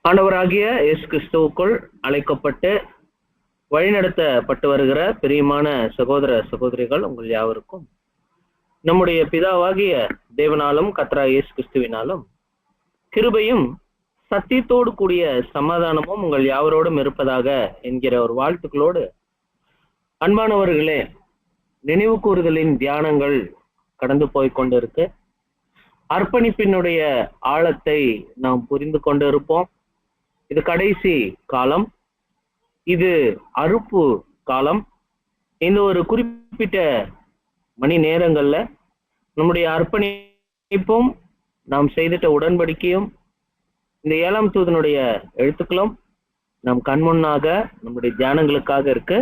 ஆண்டவராகிய இயேசு கிறிஸ்துவுக்குள் அழைக்கப்பட்டு வழிநடத்தப்பட்டு வருகிற பிரியமான சகோதர சகோதரிகள் உங்கள் யாவருக்கும் நம்முடைய பிதாவாகிய தேவனாலும் கர்த்தராகிய இயேசு கிறிஸ்துவினாலும் கிருபையும் சத்தியத்தோடு கூடிய சமாதானமும் உங்கள் யாவரோடும் இருப்பதாக என்கிற ஒரு வாழ்த்துக்களோடு, அன்பானவர்களே, நினைவு கூறுதலின் தியானங்கள் கடந்து போய் கொண்டிருக்கு. அர்ப்பணிப்பினுடைய ஆழத்தை நாம் புரிந்து கொண்டு இருப்போம். இது கடைசி காலம், இது அறுப்பு காலம். இந்த ஒரு குறிப்பிட்ட மணி நேரங்கள்ல நம்முடைய அர்ப்பணிப்பும் நாம் செய்திட்ட உடன்படிக்கையும் இந்த 7ஆம் தூதனுடைய எழுத்துக்களும் நம் கண்முன்னாக நம்முடைய தியானங்களுக்காக இருக்கு.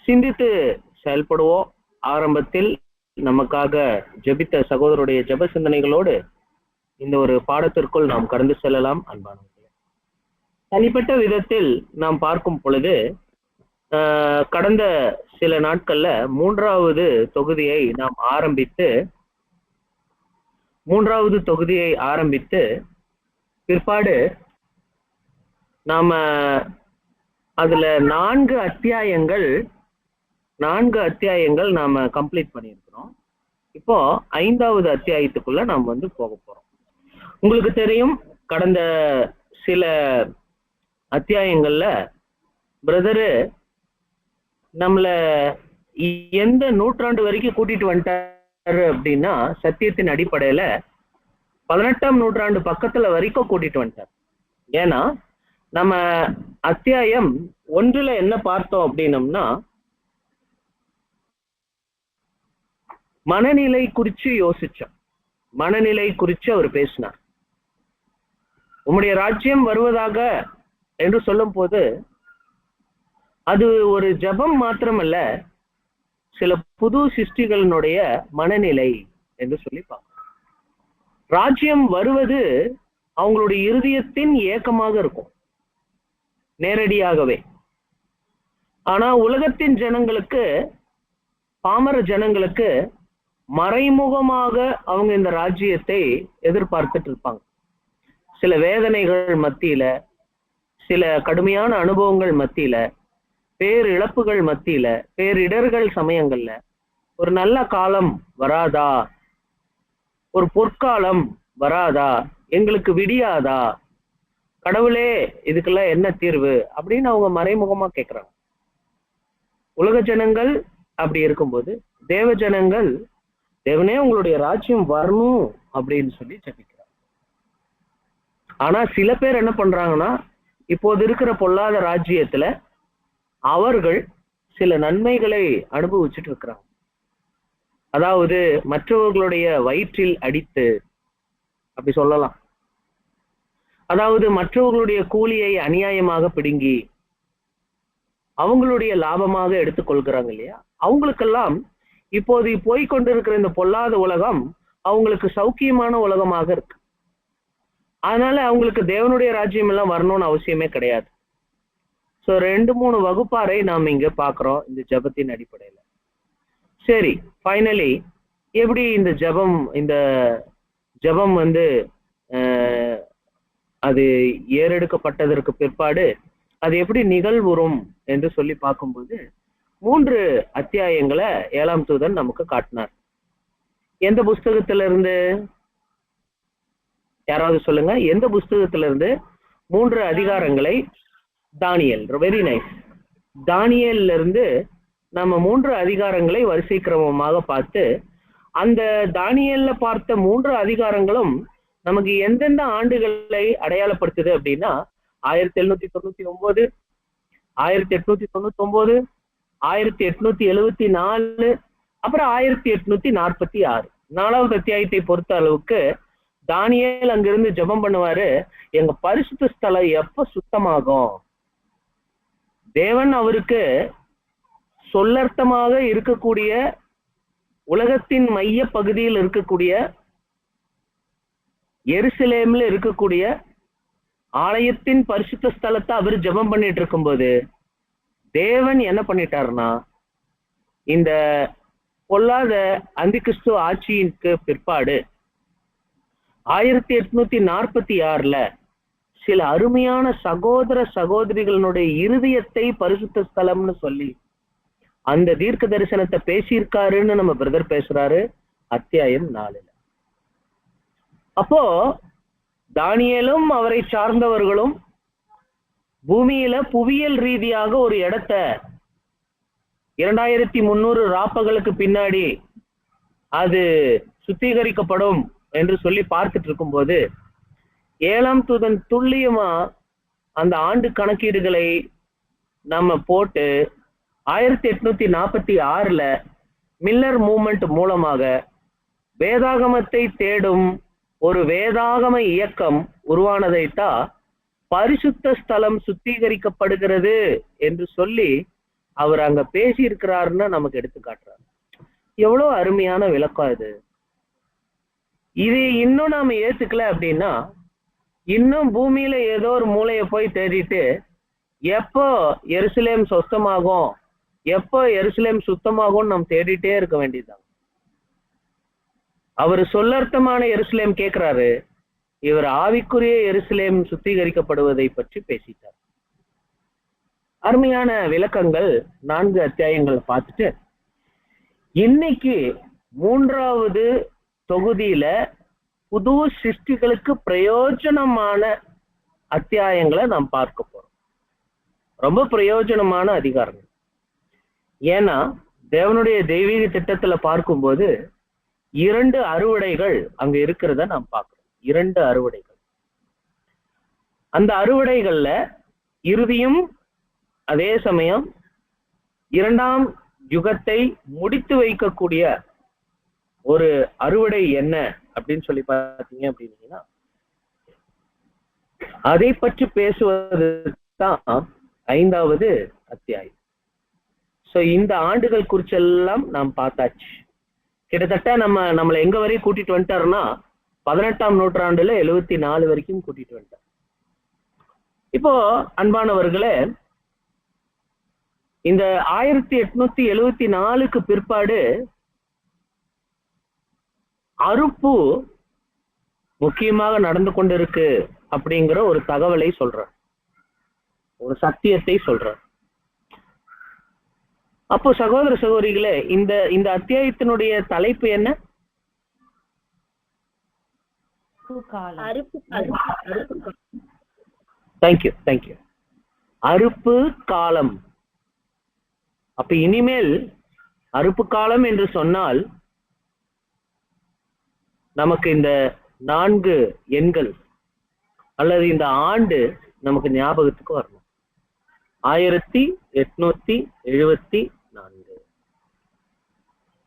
சிந்தித்து செயல்படுவோம். ஆரம்பத்தில் நமக்காக ஜெபித்த சகோதரருடைய ஜெப சிந்தனைகளோடு இந்த ஒரு பாடத்திற்குள் நாம் கடந்து செல்லலாம். அன்பானவர்களே, தனிப்பட்ட விதத்தில் நாம் பார்க்கும் பொழுது கடந்த சில நாட்கள்ல 3வது தொகுதியை நாம் ஆரம்பித்து பிற்பாடு நாம அதுல 4 அத்தியாயங்கள் நாம கம்ப்ளீட் பண்ணியிருக்கிறோம். இப்போ 5வது அத்தியாயத்துக்குள்ள நாம் போக போறோம். உங்களுக்கு தெரியும், கடந்த சில அத்தியாயங்கள்ல பிரதரு நம்மள எந்த நூற்றாண்டு வரைக்கும் கூட்டிட்டு வந்துட்டாரு அப்படின்னா, சத்தியத்தின் அடிப்படையில 18ஆம் நூற்றாண்டு பக்கத்துல வரைக்கும் கூட்டிட்டு வந்துட்டார். ஏன்னா நம்ம அத்தியாயம் 1ல என்ன பார்த்தோம் அப்படின்னம்னா, மனநிலை குறிச்சு யோசிச்சோம். மனநிலை குறிச்சு அவர் பேசினார். உம்முடைய ராஜ்யம் வருவதாக என்று சொல்லும் போது அது ஒரு ஜெபம் மாத்திரமல்ல, சில புது சிருஷ்டிகளினுடைய மனநிலை என்று சொல்லி பார்க்கணும். ராஜ்யம் வருவது அவங்களுடைய இருதயத்தின் ஏக்கமாக இருக்கும், நேரடியாகவே. ஆனா உலகத்தின் ஜனங்களுக்கு, பாமர ஜனங்களுக்கு மறைமுகமாக அவங்க இந்த ராஜ்யத்தை எதிர்பார்த்துட்டு இருப்பாங்க. சில வேதனைகள் மத்தியில, சில கடுமையான அனுபவங்கள் மத்தியில, பேரிழப்புகள் மத்தியில, பேரிடர்கள் சமயங்கள்ல ஒரு நல்ல காலம் வராதா, ஒரு பொற்காலம் வராதா, எங்களுக்கு விடியாதா, கடவுளே இதுக்கெல்லாம் என்ன தீர்வு அப்படின்னு அவங்க மறைமுகமா கேட்கிறாங்க. உலக ஜனங்கள் அப்படி இருக்கும்போது தேவ ஜனங்கள், தேவனே உங்களுடைய ராஜ்யம் வரணும் அப்படின்னு சொல்லி ஜெபிக்கிறாங்க. ஆனா சில பேர் என்ன பண்றாங்கன்னா, இப்போது இருக்கிற பொல்லாத ராஜ்யத்துல அவர்கள் சில நன்மைகளை அனுபவிச்சுட்டு இருக்கிறாங்க. அதாவது மற்றவர்களுடைய வயிற்றில் அடித்து, அப்படி சொல்லலாம். அதாவது மற்றவர்களுடைய கூலியை அநியாயமாக பிடுங்கி அவங்களுடைய லாபமாக எடுத்துக்கொள்கிறாங்க இல்லையா. அவங்களுக்கெல்லாம் இப்போது போய்கொண்டிருக்கிற இந்த பொல்லாத உலகம் அவங்களுக்கு சௌக்கியமான உலகமாக இருக்கு. அதனால அவங்களுக்கு தேவனுடைய ராஜ்யம் எல்லாம் வரணும்னு அவசியமே கிடையாது. ஸோ 2-3 வகுப்பாரை நாம் இங்க பாக்குறோம் இந்த ஜெபத்தின் அடிப்படையில. சரி, ஃபைனலி எப்படி இந்த ஜெபம் அது ஏறெடுக்கப்பட்டதற்கு பிற்பாடு அது எப்படி நிகழ்வுறும் என்று சொல்லி பார்க்கும்போது 3 அத்தியாயங்களை 7ஆம் தூதன் நமக்கு காட்டினார். எந்த புஸ்தகத்திலிருந்து? யாராவது சொல்லுங்க, எந்த புஸ்தகத்திலிருந்து 3 அதிகாரங்களை? தானியேல். Very nice. தானியேல்ல இருந்து நம்ம 3 அதிகாரங்களை வரிசை கிரமமாக பார்த்து, அந்த தானியேல்ல பார்த்த 3 அதிகாரங்களும் நமக்கு எந்தெந்த ஆண்டுகளை அடையாளப்படுத்துது அப்படின்னா, 1799, 1899, 1874, அப்புறம் 1846. 4வது அத்தியாயத்தை பொறுத்த அளவுக்கு தானியேல் அங்கிருந்து ஜெபம் பண்ணுவாரு, எங்க பரிசுத்த ஸ்தலம் எப்ப சுத்தமாகும்? தேவன் அவருக்கு சொல்லர்த்தமாக இருக்கக்கூடிய, உலகத்தின் மைய பகுதியில் இருக்கக்கூடிய எருசலேம்ல இருக்கக்கூடிய ஆலயத்தின் பரிசுத்த ஸ்தலத்தை அவர் ஜெபம் பண்ணிட்டு இருக்கும்போது தேவன் என்ன பண்ணிட்டாருன்னா, இந்த பொல்லாத அந்திகிறிஸ்து ஆட்சியிற்கு பிற்பாடு 1846ல சில அருமையான சகோதர சகோதரிகளுடைய இருதயத்தை பரிசுத்த ஸ்தலம்னு சொல்லி அந்த தீர்க்க தரிசனத்தை பேசியிருக்காருன்னு நம்ம பிரதர் பேசுறாரு அத்தியாயம் 4. அப்போ தானியேலும் அவரை சார்ந்தவர்களும் பூமியில புவியியல் ரீதியாக ஒரு இடத்த 2300 ராப்பகலுக்கு பின்னாடி அது சுத்திகரிக்கப்படும் என்று சொல்லி பார்த்துட்டு இருக்கும்போது 7ஆம் தூதன் துல்லியமா அந்த ஆண்டு கணக்கீடுகளை நம்ம போட்டு 1846 மில்லர் மூவ்மெண்ட் மூலமாக வேதாகமத்தை தேடும் ஒரு வேதாகம இயக்கம் உருவானதைத்தான் பரிசுத்த ஸ்தலம் சுத்திகரிக்கப்படுகிறது என்று சொல்லி அவர் அங்க பேசி இருக்கிறாருன்னு நமக்கு எடுத்து காட்டுறாரு. எவ்வளவு அருமையான விளக்கம் இது. இது இன்னும் நாம ஏத்துக்கல அப்படின்னா இன்னும் பூமியில ஏதோ ஒரு மூலையை போய் தேடிட்டு எப்போ எருசலேம் சொஸ்தமாகும், எப்போ எருசலேம் சுத்தமாகும் நம்ம தேடிட்டே இருக்க வேண்டியதுதான். அவர் சொல்லர்த்தமான எருசலேம் கேட்கிறாரு, இவர் ஆவிக்குரிய எருசலேம் சுத்திகரிக்கப்படுவதை பற்றி பேசிட்டார். அருமையான விளக்கங்கள் 4 அத்தியாயங்களை பார்த்துட்டு இன்னைக்கு 3வது தொகுதியில புது சிருஷ்டிகளுக்கு பிரயோஜனமான அத்தியாயங்களை நாம் பார்க்க போறோம். ரொம்ப பிரயோஜனமான அதிகாரங்கள். ஏன்னா தேவனுடைய தெய்வீக திட்டத்துல பார்க்கும்போது 2 அறுவடைகள் அங்க இருக்கிறத நாம் பார்க்கிறோம். 2 அறுவடைகள். அந்த அறுவடைகள்ல இறுதியும் அதே சமயம் 2ஆம் யுகத்தை முடித்து வைக்கக்கூடிய ஒரு அறுவடை என்ன அப்படின்னு சொல்லி பார்த்தீங்க அப்படின்னா அதை பற்றி பேசுவது தான் 5வது அத்தியாயம். சோ இந்த ஆண்டுகள் குறிச்செல்லாம் நாம் பார்த்தாச்சு. கிட்டத்தட்ட நம்மளை எங்க வரையும் கூட்டிட்டு வந்துட்டாருன்னா 18ஆம் நூற்றாண்டுல 74 வரைக்கும் கூட்டிட்டு வந்துட்டார். இப்போ அன்பானவர்களே, இந்த 1874க்கு பிற்பாடு அறுப்பு முக்கியமாக நடந்து கொண்டிருக்கு அப்படிங்கிற ஒரு தகவலை சொல்றார், ஒரு சத்தியத்தை சொல்றார். அப்போ சகோதர சகோதரிகளே, இந்த அத்தியாயத்தினுடைய தலைப்பு என்ன? தேங்க்யூ. அறுப்பு காலம். அப்ப இனிமேல் அறுப்பு காலம் என்று சொன்னால் நமக்கு இந்த 4 எண்கள் அல்லது இந்த ஆண்டு நமக்கு ஞாபகத்துக்கு வரணும். 1874.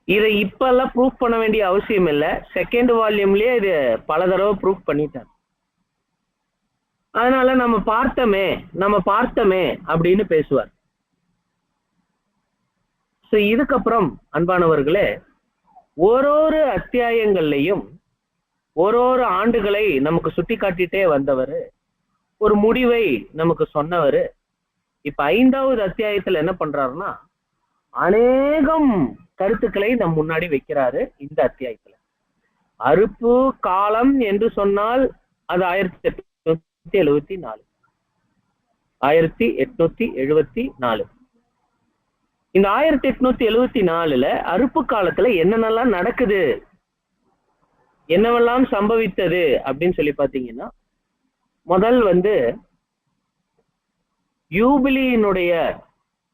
இதை இப்பெல்லாம் ப்ரூஃப் பண்ண வேண்டிய அவசியம் இல்லை. 2nd வால்யூம்லயே இது பல தடவை ப்ரூஃப் பண்ணிட்டார். அதனால நம்ம பார்த்தமே அப்படின்னு பேசுவார். சோ இதுக்கப்புறம் அன்பானவர்களே, ஒரு அத்தியாயங்கள்லையும் ஒரு ஆண்டுகளை நமக்கு சுட்டி காட்டிட்டே வந்தவர், ஒரு முடிவை நமக்கு சொன்னவர். இப்ப 5வது அத்தியாயத்துல என்ன பண்றாருன்னா அநேகம் கருத்துக்களை நம் முன்னாடி வைக்கிறாரு. இந்த அத்தியாயத்துல அறுப்பு காலம் என்று சொன்னால் அது 1874. இந்த 1874ல அறுப்பு காலத்துல என்னென்னலாம் நடக்குது, என்னவெல்லாம் சம்பவித்தது அப்படின்னு சொல்லி பாத்தீங்கன்னா, முதல் யூபிலியினுடைய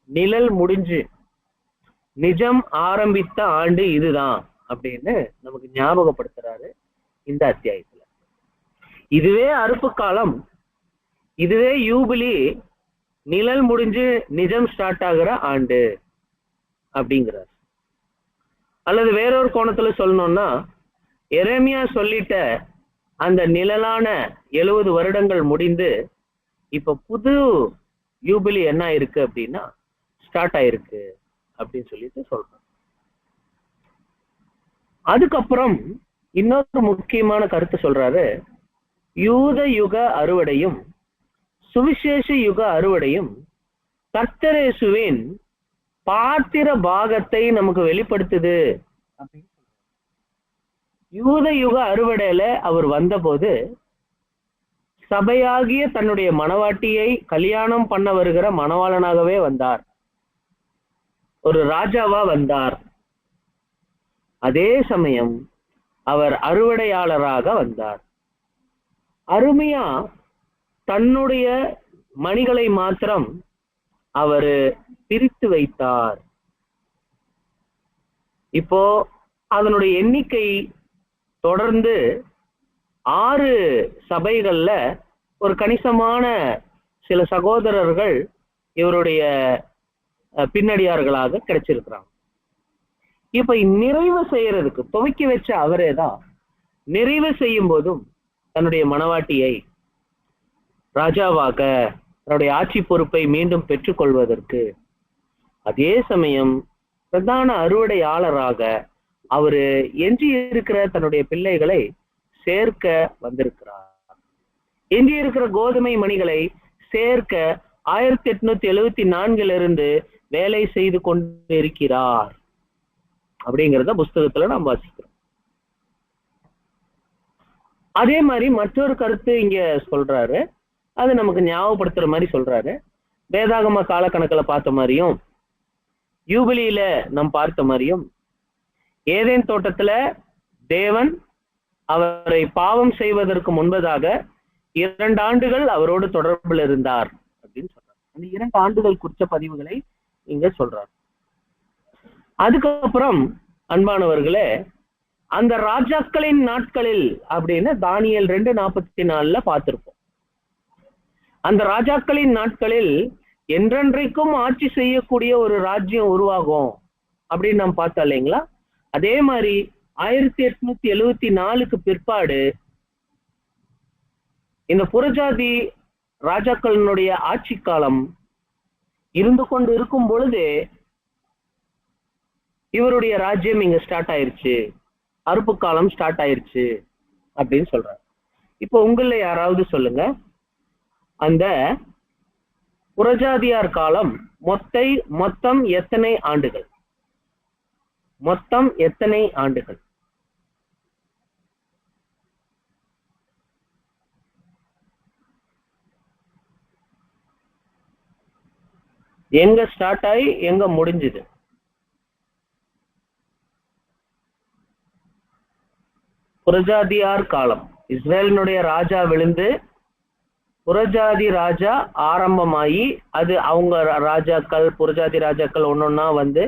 நிழல் முடிஞ்சு நிஜம் ஆரம்பித்த ஆண்டு இதுதான் அப்படின்னு நமக்கு ஞாபகப்படுத்துறாரு இந்த அத்தியாயத்துல. இதுவே அறுப்பு காலம், இதுவே யூபிலி, நிழல் முடிஞ்சு நிஜம் ஸ்டார்ட் ஆகுற ஆண்டு அப்படிங்கிறார். அல்லது வேறொரு கோணத்துல சொல்லணும்னா, எரேமியா சொல்லிட்ட அந்த நிழலான 70 வருடங்கள் முடிந்து இப்ப புது யூபிலி என்ன இருக்கு அப்படின்னா ஸ்டார்ட் ஆயிருக்கு அப்படின்னு சொல்லிட்டு சொல்றோம். அதுக்கப்புறம் இன்னொரு முக்கியமான கருத்து சொல்றாரு. யூத யுக அறுவடையும் சுவிசேஷ யுக அறுவடையும் கர்த்தர் இயேசுவின் பாத்திர பாகத்தை நமக்கு வெளிப்படுத்துது அப்படின்னு. யூத யுக அறுவடையில அவர் வந்தபோது சபையாகிய தன்னுடைய மணவாட்டியை கல்யாணம் பண்ண வருகிற மணவாளனாகவே வந்தார். ஒரு ராஜாவா வந்தார். அதே சமயம் அவர் அறுவடையாளராக வந்தார். அருமையா தன்னுடைய மணிகளை மாத்திரம் அவர் பிரித்து வைத்தார். இப்போ அதனுடைய எண்ணிக்கை தொடர்ந்து 6 சபைகள்ல ஒரு கணிசமான சில சகோதரர்கள் இவருடைய பின்னடியார்களாக கிடைச்சிருக்கிறாங்க. இப்ப நிறைவு செய்யறதுக்கு துவக்கி வச்ச அவரே தான் நிறைவு செய்யும் போதும் தன்னுடைய மணவாட்டியை ராஜாவாக தன்னுடைய ஆட்சி பொறுப்பை மீண்டும் பெற்றுக்கொள்வதற்கு, அதே சமயம் பிரதான அறுவடையாளராக அவரு எஞ்சி இருக்கிற தன்னுடைய பிள்ளைகளை சேர்க்க வந்திருக்கிறார். எஞ்சி இருக்கிற கோதுமை மணிகளை சேர்க்க 1874 வேலை செய்து கொண்டு இருக்கிறார் அப்படிங்கிறத புஸ்தகத்துல நாம் வாசிக்கிறோம். அதே மாதிரி மற்றொரு கருத்து இங்க சொல்றாரு, அது நமக்கு ஞாபகப்படுத்துற மாதிரி சொல்றாரு. வேதாகம காலக்கணக்கில் பார்த்த மாதிரியும் யூபிலியில நாம் பார்த்த மாதிரியும் ஏதேன் தோட்டத்துல தேவன் அவரை பாவம் செய்வதற்கு முன்பதாக 2 ஆண்டுகள் அவரோடு தொடர்பில் இருந்தார் அப்படின்னு சொல்றாரு. அந்த 2 ஆண்டுகள் குறித்த பதிவுகளை இங்க சொல்றார். அதுக்கப்புறம் அன்பானவர்களே, அந்த ராஜாக்களின் நாட்களில் அப்படின்னு தானியேல் 2:44 பார்த்திருப்போம். அந்த ராஜாக்களின் நாட்களில் என்றென்றைக்கும் ஆட்சி செய்யக்கூடிய ஒரு ராஜ்யம் உருவாகும் அப்படின்னு நாம் பார்த்தோம் இல்லைங்களா? அதே மாதிரி 1874 பிற்பாடு இந்த புறஜாதி ராஜாக்களினுடைய ஆட்சி காலம் இருந்து கொண்டு இருக்கும் பொழுது இவருடைய ராஜ்யம் இங்க ஸ்டார்ட் ஆயிருச்சு, அறுப்பு காலம் ஸ்டார்ட் ஆயிருச்சு அப்படின்னு சொல்றாரு. இப்போ உங்கள யாராவது சொல்லுங்க, அந்த புறஜாதியார் காலம் மொத்தம் எத்தனை ஆண்டுகள்? மொத்தம் எத்தனை ஆண்டுகள்? எங்க ஸ்டார்ட் ஆகி எங்க முடிஞ்சது? புறஜாதியார் காலம், இஸ்ரேலினுடைய ராஜா விழுந்து புறஜாதி ராஜா ஆரம்பமாயி அது அவங்க ராஜாக்கள் புறஜாதி ராஜாக்கள் ஒன்னொன்னா வந்து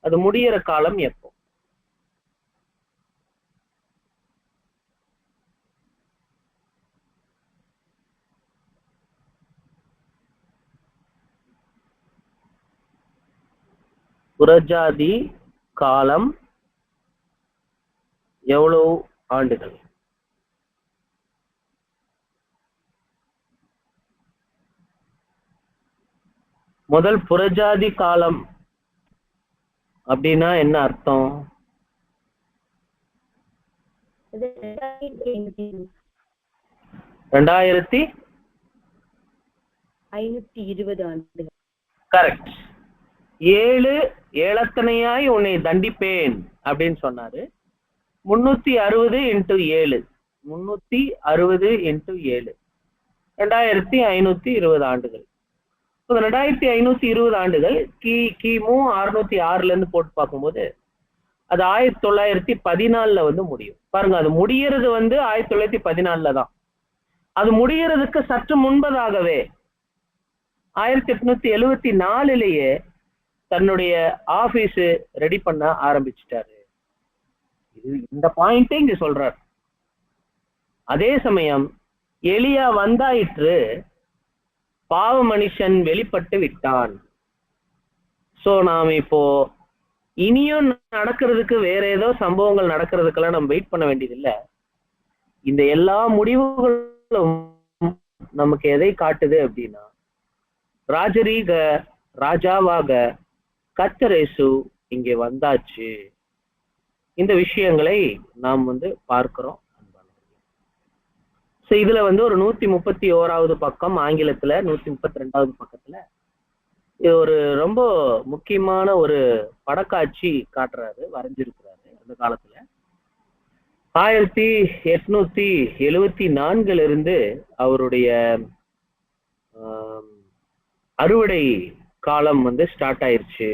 அது முடியிற காலம் எப்போ? புறஜாதி காலம் எவ்வளவு ஆண்டுகள்? முதல் புறஜாதி காலம் அப்படின்னா என்ன அர்த்தம்? 2520 ஆண்டுகள். கரெக்ட். 7 ஏழத்தனையாய் உன்னை தண்டிப்பேன் அப்படின்னு சொன்னாரு. 360 × 7 360 × 7 2520 ஆண்டுகள். 2520 ஆண்டுகள் கிமு 606 போட்டு பார்க்கும்போது அது 1914 வந்து முடியும். பாருங்க, அது முடியறது வந்து 1914 தான். அது முடியறதுக்கு சற்று முன்பதாகவே 1874 தன்னுடைய ஆபீஸ் ரெடி பண்ண ஆரம்பிச்சிட்டாரு. இந்த பாயிண்டே இங்க சொல்றார். அதே சமயம் எலியா வந்தாயிற்று, பாவ மனுஷன் வெளிப்பட்டு விட்டான். சோ நாம் இப்போ இனியும் நடக்கிறதுக்கு வேற ஏதோ சம்பவங்கள் நடக்கிறதுக்கெல்லாம் நம்ம வெயிட் பண்ண வேண்டியது இல்லை. இந்த எல்லா முடிவுகளும் நமக்கு எதை காட்டுது அப்படின்னா, ராஜரீக ராஜாவாக கர்த்தர் இயேசு இங்கே வந்தாச்சு. இந்த விஷயங்களை நாம் வந்து பார்க்கிறோம். சோ இதுல வந்து ஒரு 131வது பக்கம், ஆங்கிலத்துல 132வது பக்கத்துல இது ஒரு ரொம்ப முக்கியமான ஒரு படக்காட்சி காட்டுறாரு, வரைஞ்சிருக்கிறாரு. அந்த காலத்துல 1874 அவருடைய அறுவடை காலம் ஸ்டார்ட் ஆயிருச்சு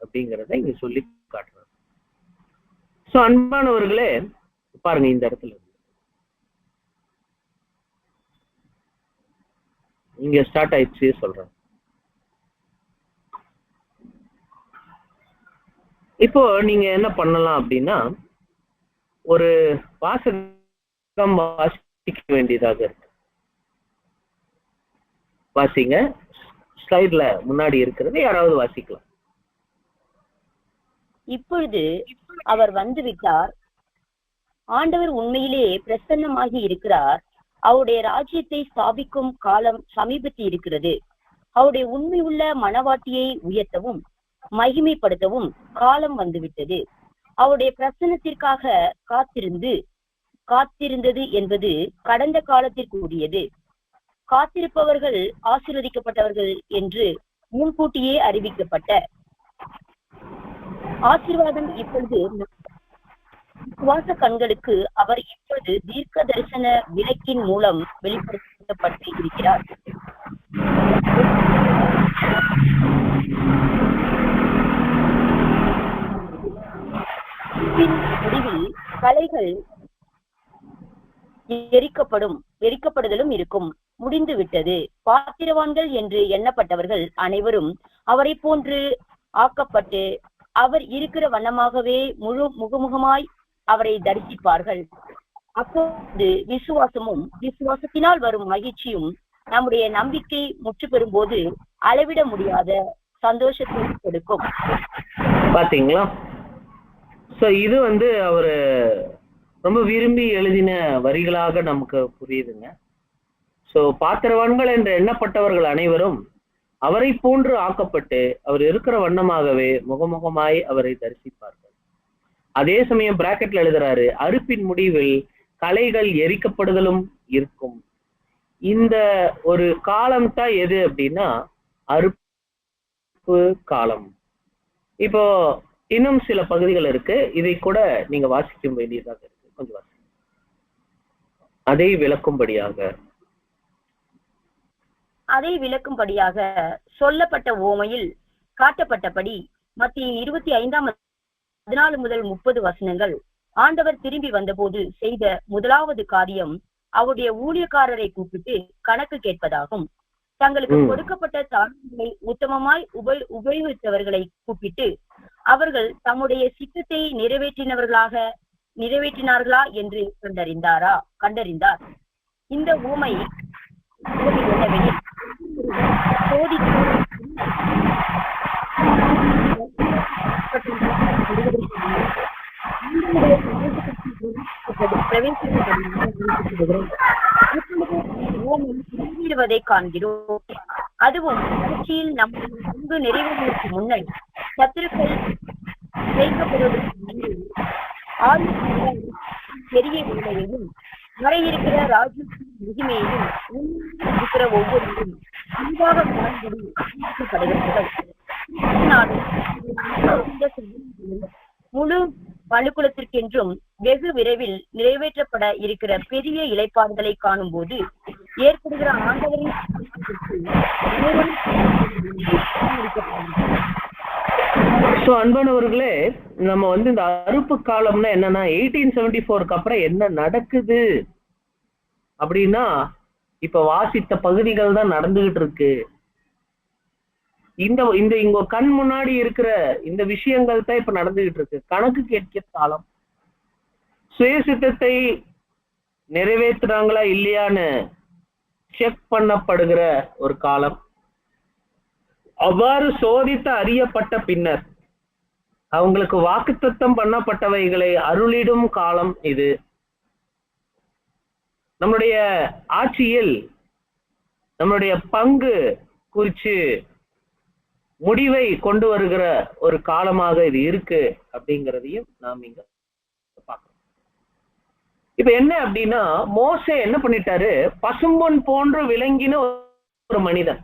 அப்படிங்கிறத இங்க சொல்லி காட்டுறாரு. சோ அன்பானவர்களே, பாருங்க இந்த இடத்துல இங்க ஸ்டார்ட் ஆயிடுச்சு சொல்றேன். இப்போ நீங்க என்ன பண்ணலாம் அப்படின்னா, ஒரு வாசகம் வாசிக்க வேண்டியதாக இருக்கு. வாசிங்க. ஸ்லைட்ல முன்னாடி இருக்கிறது யாராவது வாசிக்கலாம். இப்பொழுது அவர் வந்துவிட்டார். ஆண்டவர் உண்மையிலே பிரசன்னமாகி இருக்கிறார். அவருடைய ராஜ்யத்தை ஸ்தாபிக்கும் காலம் சமீபத்தில் இருக்கிறது. அவருடைய உண்மையுள்ள மனவாட்டியை உயர்த்தவும் மகிமைப்படுத்தவும் காலம் வந்துவிட்டது. அவருடைய பிரசன்னத்திற்காக காத்திருந்தது என்பது கடந்த காலத்திற்குரியது. காத்திருப்பவர்கள் ஆசீர்வதிக்கப்பட்டவர்கள் என்று முன்கூட்டியே அறிவிக்கப்பட்ட ஆசீர்வாதம் இப்பொழுது சுவாச கண்களுக்கு அவர் இப்பொழுது தீர்க்க தரிசன விளக்கின் மூலம் வெளிப்படுத்தப்பட்டு இருக்கிறார். முடிவில் கலைகள் எரிக்கப்படுதலும் இருக்கும். முடிந்து விட்டது. பாத்திரவான்கள் என்று எண்ணப்பட்டவர்கள் அனைவரும் அவரை போன்று ஆக்கப்பட்டு அவர் இருக்கிற வண்ணமாகவே முகமுகமாய் அவரை தரிசிப்பார்கள். அப்போது விசுவாசத்தினால் வரும் மகிழ்ச்சியும் நம்முடைய நம்பிக்கை முற்று பெறும் போது அளவிட முடியாத சந்தோஷத்தை கொடுக்கும். பாத்தீங்களா? சோ இது அவரு ரொம்ப விரும்பி எழுதின வரிகளாக நமக்கு புரியுதுங்க. சோ பாத்திரவான்கள் என்று எண்ணப்பட்டவர்கள் அனைவரும் அவரை போன்று ஆக்கப்பட்டு அவர் இருக்கிற வண்ணமாகவே முகமுகமாய் அவரை தரிசிப்பார்கள். அதே சமயம் பிராக்கெட்ல எழுதுறாரு, அறுப்பின் முடிவில் கலைகள் எரிக்கப்படுதலும் இருக்கும். இந்த ஒரு காலம் தான் எது அப்படின்னா அறுப்பு காலம். இப்போ இன்னும் சில பகுதிகள் இருக்கு, இதை கூட நீங்க வாசிக்க வேண்டியதாக இருக்கு. கொஞ்சம் வாசி. அதை விளக்கும்படியாக சொல்லப்பட்ட ஓமையில் காட்டப்பட்டபடி மத்திய 25:14 முதல் 30 வசனங்கள் ஆண்டவர் திரும்பி வந்தபோது செய்த முதலாவது காரியம் அவருடைய ஊழியக்காரரை கூப்பிட்டு கணக்கு கேட்பதாகும். தங்களுக்கு கொடுக்கப்பட்ட தாழ்வுகளை உத்தமமாய் உபயோகித்தவர்களை கூப்பிட்டு அவர்கள் தம்முடைய சித்தத்தை நிறைவேற்றினார்களா என்று கண்டறிந்தார். இந்த ஊமை என்னவெனில் நிறைவேறுவதை காண்கிறோம். அதுவும் ஆட்சியில் நம் நிறைவேறுவதற்கு முன்னர் சத்துருக்கள் வைக்கப்படுவதற்கு பெரிய வேலையையும் வர இருக்கிற ராஜ்யத்தின் மகிமையையும் இருக்கிற ஒவ்வொருவரும் அன்பாக முழு மனுக்குலத்திற்கென்றும் வெகு விரைவில் நிறைவேற்றப்பட இருக்கிற பெரிய இளைப்பாறுதலை காணும் போது ஏற்படுகிற ஆண்டவரின் அன்பானவர்களே, நம்ம இந்த அறுப்பு காலம்னா என்னன்னா 1874 அப்புறம் என்ன நடக்குது அப்படின்னா இப்ப வாசித்த பகுதிகள் தான் நடந்துகிட்டு இருக்கு. இங்க கண் முன்னாடி இருக்கிற இந்த விஷயங்கள் தான் இப்ப நடந்துகிட்டு இருக்கு. கணக்கு கேட்க காலம். சுயசித்தத்தை நிறைவேற்றுறாங்களா இல்லையான்னு செக் பண்ணப்படுகிற ஒரு காலம். அவ்வாறு சோதித்து அறியப்பட்ட பின்னர் அவங்களுக்கு வாக்குத்தத்தம் பண்ணப்பட்டவைகளை அருளிடும் காலம் இது. நம்முடைய ஆட்சியில் நம்முடைய பங்கு குறித்து முடிவை கொண்டு வருகிற ஒரு காலமாக இது இருக்கு அப்படிங்கிறதையும் நாம் இங்க பார்க்கணும். இப்ப என்ன அப்படின்னா, மோசே என்ன பண்ணிட்டாரு, பசும்பொன் போன்று விளங்கின ஒரு மனிதன்,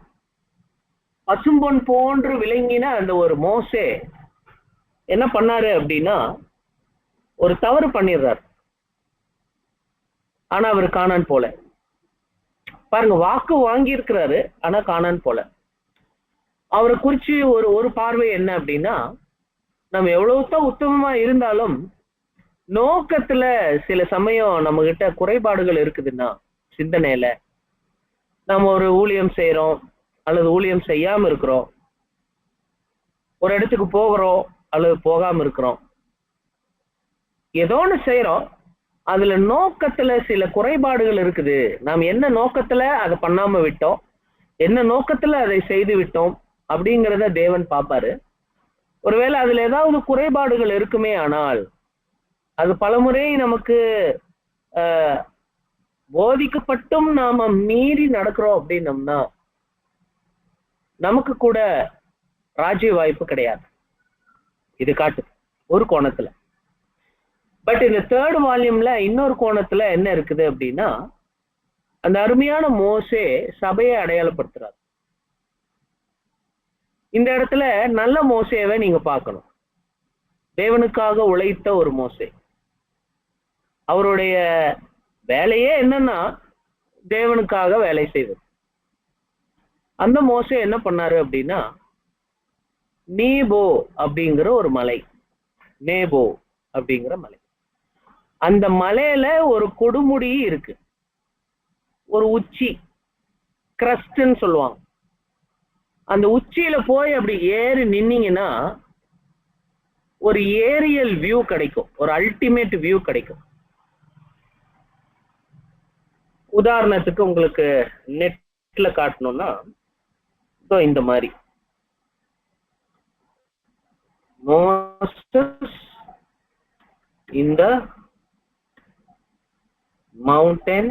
பசும்பொன் போன்று விளங்கின அந்த ஒரு மோசே என்ன பண்ணாரு அப்படின்னா ஒரு தவறு பண்ணிடுறார். ஆனா அவர் கானான் போல. பாருங்க, வாக்கு வாங்கி இருக்கிறாரு, ஆனா கானான் போல. அவரை குறிச்சு ஒரு பார்வை என்ன அப்படின்னா, நம்ம எவ்வளவுதான் உத்தமமா இருந்தாலும் நோக்கத்துல சில சமயம் நம்ம கிட்ட குறைபாடுகள் இருக்குதுன்னா, சிந்தனையில நம்ம ஒரு ஊழியம் செய்யறோம் அல்லது ஊழியம் செய்யாம இருக்கிறோம், ஒரு இடத்துக்கு போகிறோம் அல்லது போகாம இருக்கிறோம், ஏதோ ஒண்ணு செய்யறோம், அதுல நோக்கத்துல சில குறைபாடுகள் இருக்குது. நாம் என்ன நோக்கத்துல அதை பண்ணாம விட்டோம், என்ன நோக்கத்துல அதை செய்து விட்டோம் அப்படிங்கிறத தேவன் பார்ப்பாரு. ஒருவேளை அதுல ஏதாவது குறைபாடுகள் இருக்குமே ஆனால், அது பலமுறை நமக்கு போதிக்கப்பட்டும் நாம மீறி நடக்கிறோம் அப்படின்னம்னா நமக்கு கூட ராஜ்ய வாய்ப்பு கிடையாது. இது காட்டு ஒரு கோணத்துல. பட் இந்த 3rd வால்யூம்ல இன்னொரு கோணத்துல என்ன இருக்குது அப்படின்னா, அந்த அருமையான மோசே சபையை அடையாளப்படுத்துறாரு. இந்த இடத்துல நல்ல மோசேவை நீங்க பார்க்கணும். தேவனுக்காக உழைத்த ஒரு மோசே. அவருடைய வேலையே என்னன்னா தேவனுக்காக வேலை செய்வது. அந்த மோசே என்ன பண்ணாரு அப்படின்னா, நீபோ அப்படிங்கிற ஒரு மலை, நேபோ அப்படிங்கிற மலை, அந்த மலையில ஒரு கொடுமுடி இருக்கு, ஒரு உச்சி, கிரஸ்ட்ன்னு சொல்லுவாங்க. அந்த உச்சியில போய் அப்படி ஏறி நின்னீங்கன்னா ஒரு ஏரியல் வியூ கிடைக்கும், ஒரு அல்டிமேட் வியூ கிடைக்கும். உதாரணத்துக்கு உங்களுக்கு நெட்ல காட்டணும்னா இந்த மாதிரி Moses in the mountain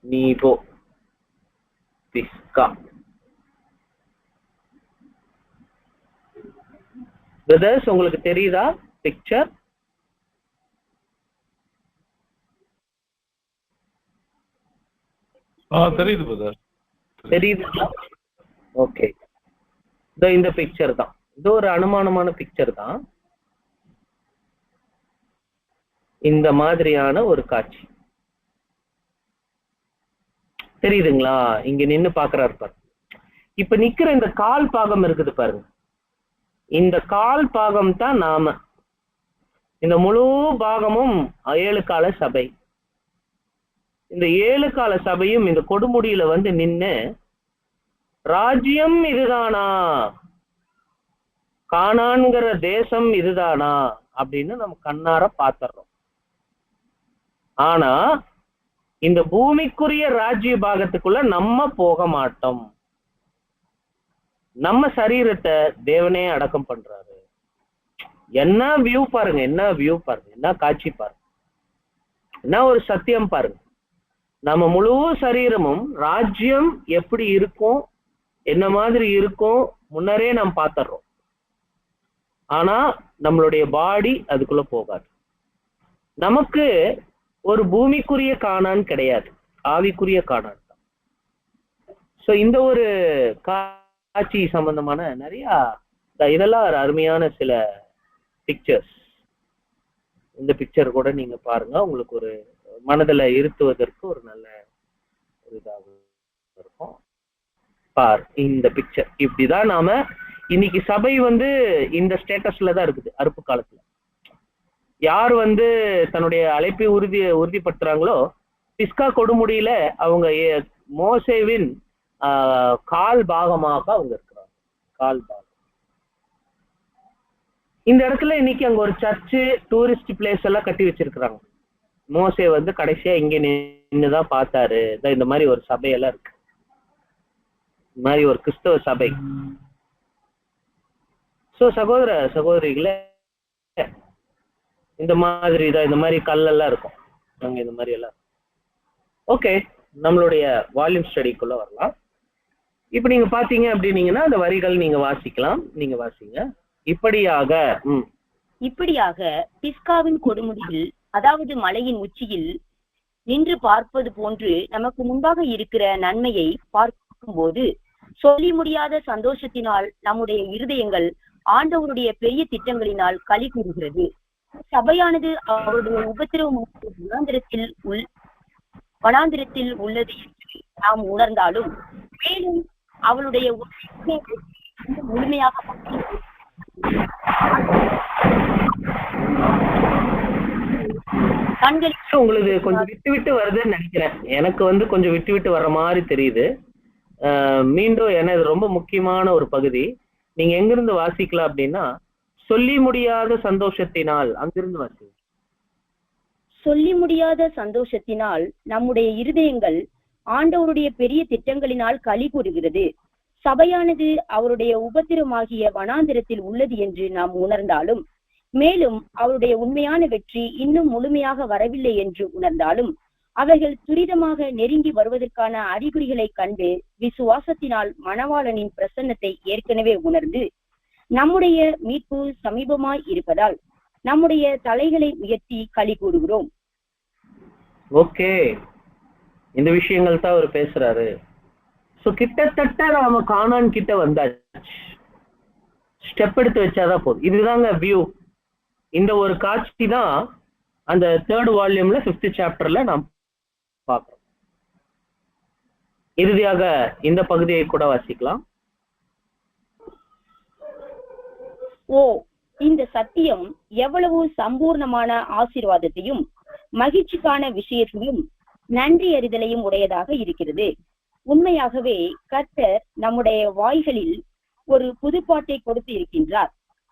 Nebo, Pisgah. Brothers, உங்களுக்கு தெரியுதா பிக்சர்? தெரியுது பிரதர். தெரியுதுங்களா? ஓகே, இந்த பிக்சர் தான். இது ஒரு அனுமானமான பிக்சர் தான். இந்த மாதிரியான ஒரு காட்சி தெரியுதுங்களா? இங்க நின்னு பாக்குறாரு பாருங்க. இப்ப நிக்கிற இந்த கால் பாகம் இருக்குது பாருங்க, இந்த கால் பாகம் தான் நாம. இந்த முழு பாகமும் 7 கால சபை. இந்த 7 கால சபையும் இந்த கொடுமுடியில வந்து நின்னு, ராஜ்யம் இதுதானா, கானான்கிற தேசம் இதுதானா அப்படின்னு நம்ம கண்ணார பாத்துறோம். ஆனா இந்த பூமிக்குரிய ராஜ்ய பாகத்துக்குள்ள நம்ம போக மாட்டோம். நம்ம சரீரத்தை தேவனே அடக்கம் பண்றாரு. என்ன வியூ பாருங்க, என்ன வியூ பாருங்க, என்ன காட்சி பாருங்க, என்ன ஒரு சத்தியம் பாருங்க. நம்ம முழு சரீரமும் ராஜ்யம் எப்படி இருக்கும், என்ன மாதிரி இருக்கும் முன்னரே நாம் பார்த்துறோம். ஆனா நம்மளுடைய பாடி அதுக்குள்ள போகாது. நமக்கு ஒரு பூமிக்குரிய கானான் கிடையாது, ஆவிக்குரிய கானான் தான். சோ இந்த ஒரு காட்சி சம்பந்தமான நிறைய இதெல்லாம் ஒரு அருமையான சில பிக்சர்ஸ். இந்த பிக்சர் கூட நீங்க பாருங்க, உங்களுக்கு ஒரு மனதில் இருத்துவதற்கு ஒரு நல்ல ஒரு இதாக இருக்கும். பார், இந்த பிக்சர் இப்படிதான் நாம இன்னைக்கு சபை வந்து இந்த ஸ்டேட்டஸ்ல தான் இருக்குது. அறுப்பு காலத்துல யார் வந்து தன்னுடைய அழைப்பை உறுதிப்படுத்துறாங்களோ, பிஸ்கா கொடுமுடியில அவங்க மோசேவின் கால் பாகமாக அவங்க இருக்கிறாங்க, கால் பாகம். இந்த இடத்துல இன்னைக்கு அங்க ஒரு சர்ச்சு, டூரிஸ்ட் பிளேஸ் எல்லாம் கட்டி வச்சிருக்கிறாங்க. மோசே வந்து கடைசியா இங்க நின்னுதான் பார்த்தாரு. இந்த மாதிரி ஒரு சபையெல்லாம் இருக்கு, இந்த மாதிரி ஒரு கிறிஸ்தவ சபை. சோ சகோதர சகோதரிகளே, இந்த மாதிரி தான், இந்த மாதிரி கல்லெல்லாம் இருக்கும் அங்க, இந்த மாதிரி எல்லாம். ஓகே, நம்மளுடைய வால்யூம் ஸ்டடிக்குள்ள வரலாம். இப்ப நீங்க பாத்தீங்க அப்படின்னீங்கன்னா அந்த வரிகள் நீங்க வாசிக்கலாம், நீங்க வாசிங்க. இப்படியாக பிஸ்காவின் கொடுமுடியில், அதாவது மலையின் உச்சியில் நின்று பார்ப்பது போன்று நமக்கு முன்பாக இருக்கிற நன்மையை பார்க்கும்போது சொல்லி முடியாத சந்தோஷத்தினால் நம்முடைய இருதயங்கள் ஆண்டவருடைய பெரிய திட்டங்களினால் களி கூறுகிறது. சபையானது அவருடைய உபத்திரவம் வனாந்திரத்தில் உள்ளது என்று நாம் உணர்ந்தாலும், மேலும் அவளுடைய முழுமையாக உங்களுக்கு கொஞ்சம் விட்டு விட்டு வருதுன்னு நினைக்கிறேன். எனக்கு கொஞ்சம் விட்டு விட்டு வர்ற மாதிரி தெரியுது. மீண்டும் ஏன்னா இது ரொம்ப முக்கியமான ஒரு பகுதி. நீங்க எங்கிருந்து வாசிக்கலாம் அப்படின்னா, சொல்லி முடியாத சந்தோஷத்தினால், அங்கிருந்து வாசி. சொல்லி முடியாத சந்தோஷத்தினால் நம்முடைய இருதயங்கள் ஆண்டவருடைய பெரிய திட்டங்களினால் களி கூறுகிறது. சபையானது அவருடைய உபத்திரமாகிய வனாந்திரத்தில் உள்ளது என்று நாம் உணர்ந்தாலும், மேலும் அவருடைய உண்மையான வெற்றி இன்னும் முழுமையாக வரவில்லை என்று உணர்ந்தாலும், அவைகள் துரிதமாக நெருங்கி வருவதற்கான அறிகுறிகளை கண்டு விசுவாசத்தினால் மணவாளனின் பிரசன்னத்தை ஏற்கனவே உணர்ந்து, நம்முடைய மீட்பு சமீபமாய் இருப்பதால் நம்முடைய தலைகளை உயர்த்தி களி கூறுகிறோம். ஓகே, இந்த விஷயங்கள் தான் அவர் பேசுறாரு. சோ கிட்டத்தட்ட நாம கானான் கிட்ட வந்தாச்சு. ஸ்டெப் எடுத்து வச்சாதான் போதும். இதுதாங்க வியூ. இந்த ஒரு காட்சி தான் அந்த 3rd வால்யூம்ல 5th சாப்டர்ல நாம் பார்க்கிறோம். இறுதியாக இந்த பகுதியை கூட வாசிக்கலாம். ஓ, இந்த சத்தியம் எவ்வளவு சம்பூர்ணமான ஆசீர்வாதத்தையும் மகிழ்ச்சிக்கான விஷயத்தையும் நன்றி அறிதலையும் உடையதாக இருக்கிறது. உண்மையாகவே கர்த்தர் நம்முடைய வாய்களில் ஒரு புதுப்பாட்டை கொடுத்து இருக்கின்றார்.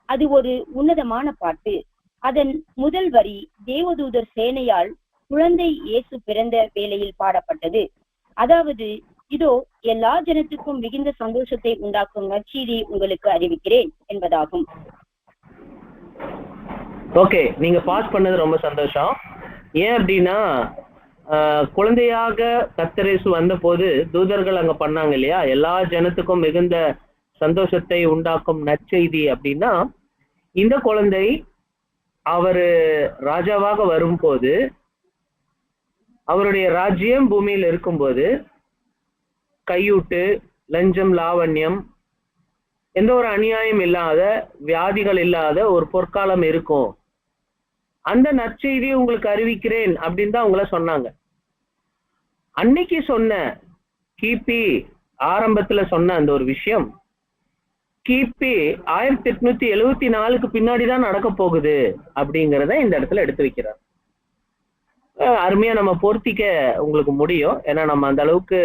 அது ஒரு உன்னதமான பாட்டு. அதன் முதல் வரி தேவதூதர் சேனையால் குழந்தை இயேசு பிறந்த வேளையில் பாடப்பட்டது. அதாவது, இதோ எல்லா ஜனத்துக்கும் மிகுந்த சந்தோஷத்தை உண்டாக்கும் நற்செய்தி உங்களுக்கு அறிவிக்கிறேன் என்பதாகும். ஓகே, நீங்க பாஸ் பண்ணது ரொம்ப சந்தோஷம். ஏன் அப்படின்னா, குழந்தையாக கர்த்தர் இயேசு வந்த போது தூதர்கள் அங்க பண்ணாங்க இல்லையா, எல்லா ஜனத்துக்கும் மிகுந்த சந்தோஷத்தை உண்டாக்கும் நற்செய்தி அப்படின்னா, இந்த குழந்தை அவரு ராஜாவாக வரும்போது, அவருடைய ராஜ்யம் பூமியில் இருக்கும்போது கையூட்டு, லஞ்சம், லாவண்யம், எந்த ஒரு அநியாயம் இல்லாத, வியாதிகள் இல்லாத ஒரு பொற்காலம் இருக்கும். அந்த நற்செய்தியை உங்களுக்கு அறிவிக்கிறேன் அப்படின்னு தான் அவங்கள சொன்னாங்க. அன்னைக்கு சொன்ன கிபி ஆரம்பத்துல சொன்ன அந்த ஒரு விஷயம் கிபி 1874க்கு பின்னாடிதான் நடக்க போகுது அப்படிங்கிறத இந்த இடத்துல எடுத்து வைக்கிறார். அருமையா நம்ம பொருத்திக்க உங்களுக்கு முடியும். ஏன்னா நம்ம அந்த அளவுக்கு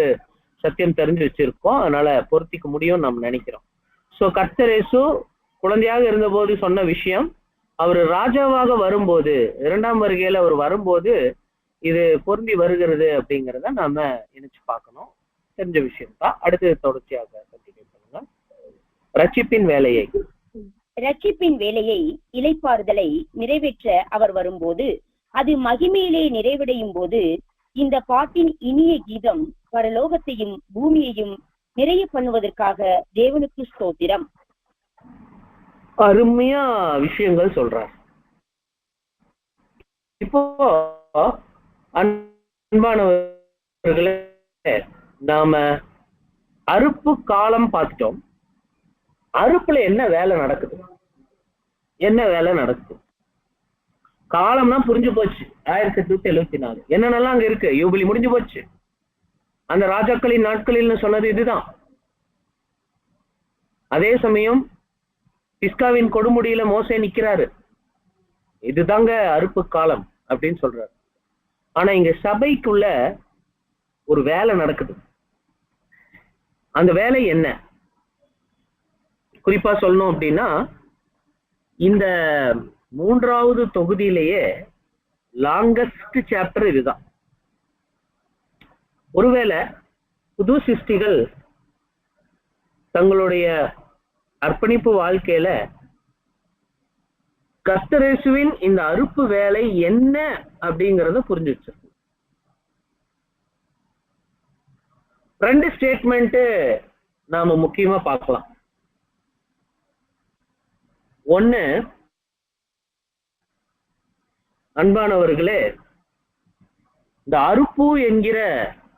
சத்தியம் தெரிஞ்சு வச்சிருக்கோம். அதனால பொருத்திக்க முடியும் நம்ம நினைக்கிறோம். சோ கர்த்தர் இயேசு குழந்தையாக இருந்தபோது சொன்ன விஷயம், அவர் ராஜாவாக வரும்போது, 2ஆம் வருகையில அவர் வரும்போது இது பொருந்தி வருகிறது அப்படிங்கிறத நாம நினைச்சு பார்க்கணும். தெரிஞ்ச விஷயம் தான். அடுத்து தொடர்ச்சியாக பண்ணுங்க. ரட்சிப்பின் வேலையை இளைப்பாறுதலை நிறைவேற்ற அவர் வரும்போது, அது மகிமையிலே நிறைவடையும் போது, இந்த பாட்டின் இனிய கீதம் பரலோகத்தையும் பூமியையும் நிறைய பண்ணுவதற்காக தேவனுக்கு ஸ்தோத்திரம். அருமையா விஷயங்கள் சொல்றார். இப்போ அன்பானவர்களே, நாம அறுப்பு காலம் பார்த்துட்டோம். அறுப்புல என்ன வேலை நடக்குது? காலம்னா புரிஞ்சு போச்சு. 1874 என்னென்னலாம் அங்க இருக்கு? யூபிலி முடிஞ்சு போச்சு. அந்த ராஜாக்களின் நாட்களில் சொன்னது இதுதான். அதே சமயம் பிஸ்காவின் கொடுமுடியில மோசே நிக்கிறாரு. இதுதாங்க அறுப்பு காலம் அப்படின்னு சொல்றாரு. ஆனா இங்க சபைக்குள்ள ஒரு வேலை நடக்குது. அந்த வேலை என்ன? குறிப்பா சொல்லணும் அப்படின்னா, இந்த 3வது தொகுதியிலேயே லாங்கஸ்ட் சாப்டர் இதுதான். ஒருவேளை புது சிருஷ்டிகள் தங்களுடைய அர்ப்பணிப்பு வாழ்க்கையில கர்த்தர் இயேசுவின் இந்த அறுப்பு வேலை என்ன அப்படிங்கறத புரிஞ்சு வச்சிருக்கு. 2 ஸ்டேட்மெண்ட் நாம முக்கியமா பார்க்கலாம். ஒண்ணு, அன்பானவர்களே, இந்த அறுப்பு என்கிற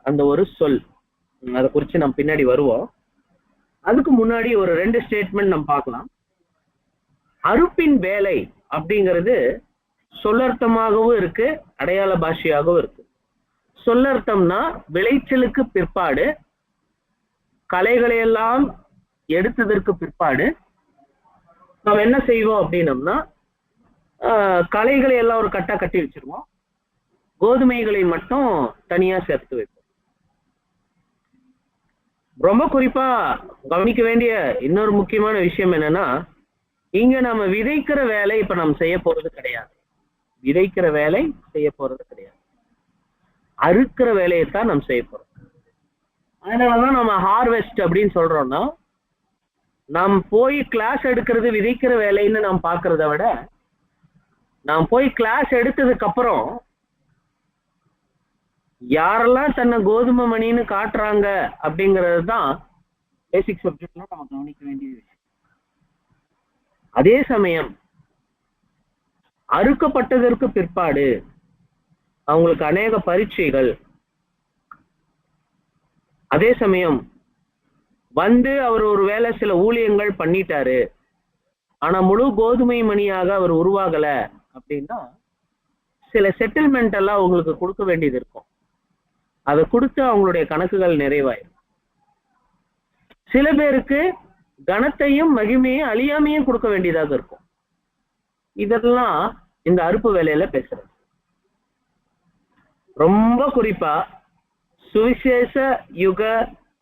அந்த ஒரு சொல், அதை குறித்து நம்ம பின்னாடி வருவோம். அதுக்கு முன்னாடி ஒரு 2 ஸ்டேட்மெண்ட் நம்ம பார்க்கலாம். அறுப்பின் வேலை அப்படிங்கிறது சொல்லர்த்தமாகவும் இருக்கு, அடையாள பாஷையாகவும் இருக்கு. சொல்லர்த்தம்னா விளைச்சலுக்கு பிற்பாடு, களைகளை எல்லாம் எடுத்ததற்கு பிற்பாடு நாம் என்ன செய்வோம் அப்படின்னம்னா, களைகளை எல்லாம் ஒரு கட்டா கட்டி வச்சிருவோம், கோதுமைகளை மட்டும் தனியா சேர்த்து வைப்போம். ரொம்ப குறிப்பா கவனிக்க வேண்டிய இன்னொரு முக்கியமான விஷயம் என்னன்னா, இங்க நம்ம விதைக்கிற வேலை இப்ப நம்ம செய்ய போறது கிடையாது. விதைக்கிற வேலை செய்ய போறது கிடையாது, அறுக்கிற வேலையைத்தான் நம்ம செய்ய போறோம். அதனாலதான் நம்ம ஹார்வெஸ்ட் அப்படின்னு சொல்றோம்னா, நாம் போய் கிளாஸ் எடுக்கிறது விதைக்கிற வேலைன்னு நாம் பாக்குறத விட, நாம் போய் கிளாஸ் எடுத்ததுக்கு அப்புறம் யாரெல்லாம் தன்னை கோதுமை மணின்னு காட்டுறாங்க அப்படிங்கிறது தான் பேசிக் சப்ஜெக்ட்ல நம்ம கவனிக்க வேண்டிய விஷயம். அதே சமயம் அறுக்கப்பட்டதற்கு பிற்பாடு அவங்களுக்கு அநேக பரீட்சைகள், அதே சமயம் வந்து அவர் ஒரு வேலை சில ஊழியங்கள் பண்ணிட்டாரு, ஆனா முழு கோதுமை மணியாக அவர் உருவாகல அப்படின்னா சில செட்டில்மெண்ட் எல்லாம் அவங்களுக்கு கொடுக்க வேண்டியது இருக்கும். அதை கொடுத்து அவங்களுடைய கணக்குகள் நிறைவாயிரும். சில பேருக்கு கனத்தையும் மகிமையும் அழியாமையும் கொடுக்க வேண்டியதாக இருக்கும். இதெல்லாம் இந்த அறுப்பு வேலையில பேசுறது. ரொம்ப குறிப்பா சுவிசேஷ யுக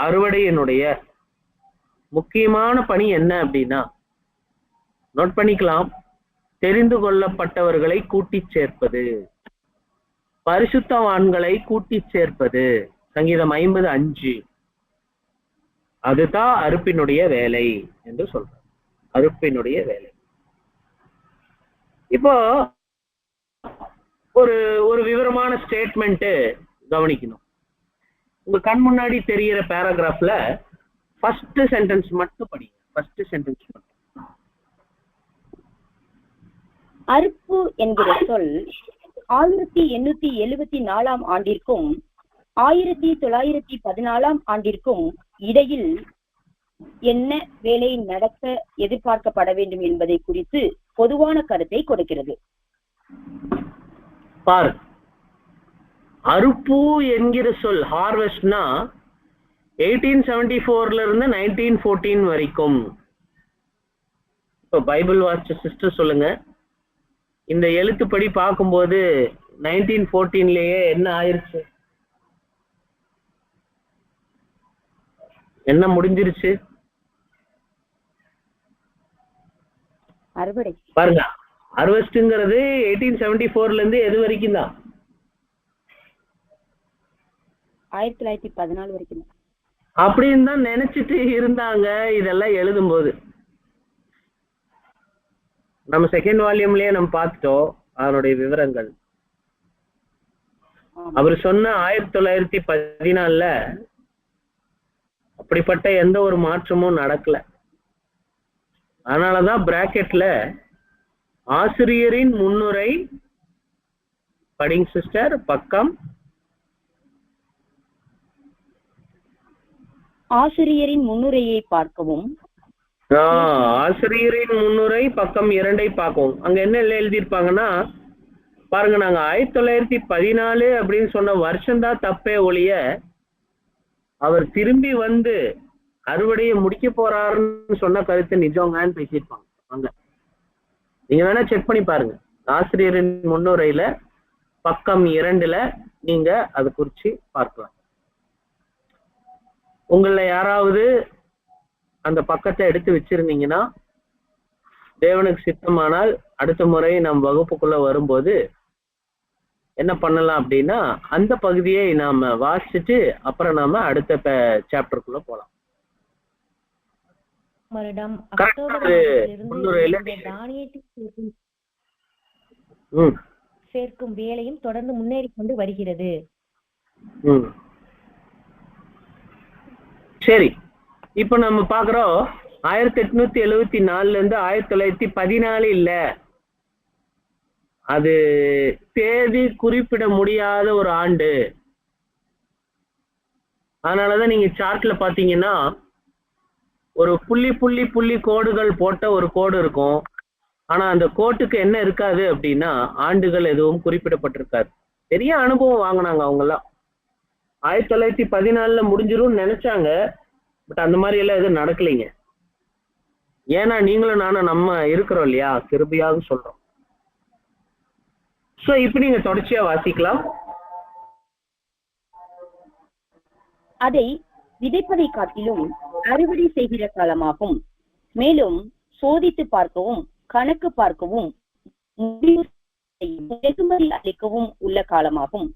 அறுவடையினுடைய முக்கியமான பணி என்ன அப்படின்னா, நோட் பண்ணிக்கலாம், தெரிந்து கொள்ளப்பட்டவர்களை கூட்டி சேர்ப்பது, பரிசுத்தவான்களை கூட்டி சேர்ப்பது. சங்கீதம் 50:5. அதுதான் அறுப்பினுடைய வேலை என்று சொல்றார். அறுப்பினுடைய வேலை. இப்போ ஒரு ஒரு விவரமான ஸ்டேட்மெண்ட் கவனிக்கணும். உங்க கண் முன்னாடி தெரிகிற பேராகிராஃப்ல ஃபர்ஸ்ட் சென்டென்ஸ் மட்டும் படிங்க. ஃபர்ஸ்ட் சென்டென்ஸ் மட்டும். அறுப்பு என்கிற சொல் 1874 ஆண்டிற்கும் 1914 ஆண்டிற்கும் இடையில் என்ன வேலை நடக்க எதிர்பார்க்கப்பட வேண்டும் என்பதை குறித்து பொதுவான கருத்தை கொடுக்கிறது. பாரு, அறுப்பு என்கிற சொல் ஹார்வெஸ்ட்னா 1874 இருந்து 1914 வரைக்கும். இப்போ பைபிள் வாட்ச் சிஸ்டர் சொல்லுங்க, இந்த எழுத்துப்படி பார்க்கும்போது 1914லயே என்ன ஆயிருச்சு, என்ன முடிஞ்சிருச்சு அறுவடை. பாருங்க, ஹார்வெஸ்ட்ங்கிறது 1874 இருந்து எது வரைக்கும் தான்? 1914 வரைக்கும் அப்படின்னு தான் நினைச்சிட்டு இருந்தாங்க இதெல்லாம் எழுதும் போது. நம்ம செகண்ட் வால்யூம்லயே நம்ம பார்த்துட்டோம் அதனுடைய விவரங்கள். அவர் சொன்ன 1914 அப்படிப்பட்ட எந்த ஒரு மாற்றமும் நடக்கல. அதனாலதான் பிராக்கெட்ல ஆசிரியரின் முன்னுரை படிங் சிஸ்டர், பக்கம் ஆசிரியரின் முன்னுரையை பார்க்கவும். ஆசிரியரின் முன்னுரை பக்கம் 2 பார்க்கவும். அங்க என்ன எழுதியிருப்பாங்கன்னா பாருங்க, நாங்க 1914 அப்படின்னு சொன்ன வருஷம்தான் தப்பே ஒழிய அவர் திரும்பி வந்து அறுவடையை முடிக்க போறாருன்னு சொன்ன கருத்து நிஜங்கான்னு பேசியிருப்பாங்க. அங்க நீங்க வேணா செக் பண்ணி பாருங்க. ஆசிரியரின் முன்னுரையில பக்கம் 2ல நீங்க அதை குறிச்சு பார்க்கலாம். உங்கள யாராவது அந்த பக்கத்தை எடுத்து வச்சிருந்தீங்கன்னா, தேவனுக்கு சித்தமானால் அடுத்த முறை நம் வகுப்புக்குள்ள வரும்போது என்ன பண்ணலாம் அப்படின்னா, அந்த பகுதியை நாம வாசிச்சுட்டு அப்புறம் நாம அடுத்த சாப்டருக்குள்ள போலாம். வருடம் அக்டோபர் மாதத்திலிருந்து தானியத்தை சேர்க்கும் வேலையும் தொடர்ந்து முன்னேறி கொண்டு வருகிறது. சரி, இப்ப நம்ம பாக்குறோம் 1874 இருந்து 1914 இல்ல, அது தேதி குறிப்பிட முடியாத ஒரு ஆண்டு. அதனாலதான் நீங்க சார்ட்ல பாத்தீங்கன்னா ஒரு புள்ளி புள்ளி புள்ளி கோடுகள் போட்ட ஒரு கோடு இருக்கும். ஆனா அந்த கோட்டுக்கு என்ன இருக்காது அப்படின்னா ஆண்டுகள் எதுவும் குறிப்பிடப்பட்டிருக்காது. பெரிய அனுபவம் வாங்கினாங்க அவங்கெல்லாம். 1914 முடிஞ்சிரும்னு நினைச்சாங்க. பட் அந்த மாதிரி எல்லாம் எதுவும் நடக்கலைங்க. ஏன்னா நீங்களும் நானும் நம்ம இருக்கிறோம் இல்லையா, கிருபையாக சொல்றோம். சோ இப்ப நீங்க தொடர்ச்சியா வாசிக்கலாம். அதை விதைப்பதை காட்டிலும் அறுவடை செய்கிற காலமாகும். மேலும் சோதித்து பார்க்கவும் கணக்கு பார்க்கவும் வெகுமதி அளிக்கவும் உள்ள காலமாகும்.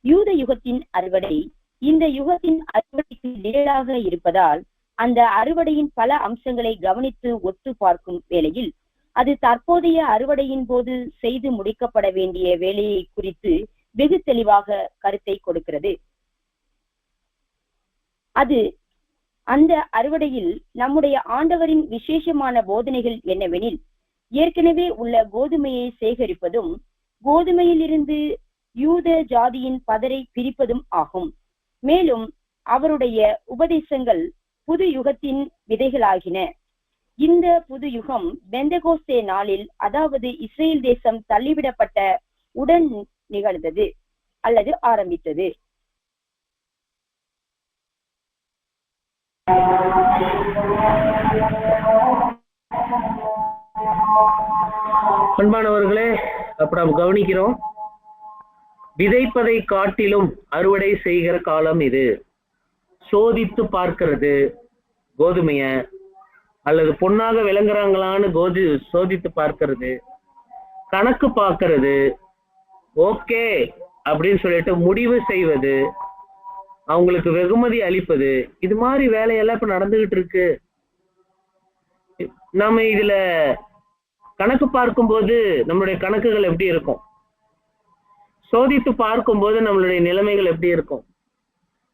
யூத யுகத்தின் அறுவடை இந்த யுகத்தின் அறுவடைக்கு நிழலாக இருப்பதால் அந்த அறுவடையின் பல அம்சங்களை கவனித்து ஒத்து பார்க்கும் வேளையில் அது தற்போதைய அறுவடையின் போது செய்து முடிக்கப்பட வேண்டிய வேலையை குறித்து வெகு தெளிவாக கருத்தை கொடுக்கிறது. அது அந்த அறுவடையில் நம்முடைய ஆண்டவரின் விசேஷமான போதனைகள் என்னவெனில், ஏற்கனவே உள்ள கோதுமையை சேகரிப்பதும் கோதுமையிலிருந்து யூத ஜாதியின் பதரை பிரிப்பதும் ஆகும். மேலும் அவருடைய உபதேசங்கள் புது யுகத்தின் விதைகளாகின. இந்த புது யுகம் பெந்தகோஸ்தே நாளில், அதாவது இஸ்ரேல் தேசம் தள்ளிவிடப்பட்ட உடன் நிகழ்ந்தது அல்லது ஆரம்பித்தது. அன்பானவர்களே, அப்ப நாம் கவனிக்கிறோம், விதைப்பதை காட்டிலும் அறுவடை செய்கிற காலம் இது. சோதித்து பார்க்கிறது கோதுமைய, அல்லது பொன்னாக விளங்குறாங்களான்னு சோதித்து பார்க்கிறது, கணக்கு பார்க்கிறது, ஓகே அப்படின்னு சொல்லிட்டு முடிவு செய்வது, அவங்களுக்கு வெகுமதி அளிப்பது, இது மாதிரி வேலையெல்லாம் இப்ப நடந்துகிட்டு இருக்கு. நாம இதுல கணக்கு பார்க்கும்போது நம்மளுடைய கணக்குகள் எப்படி இருக்கும், சோதித்து பார்க்கும்போது நம்மளுடைய நிலைமைகள் எப்படி இருக்கும்,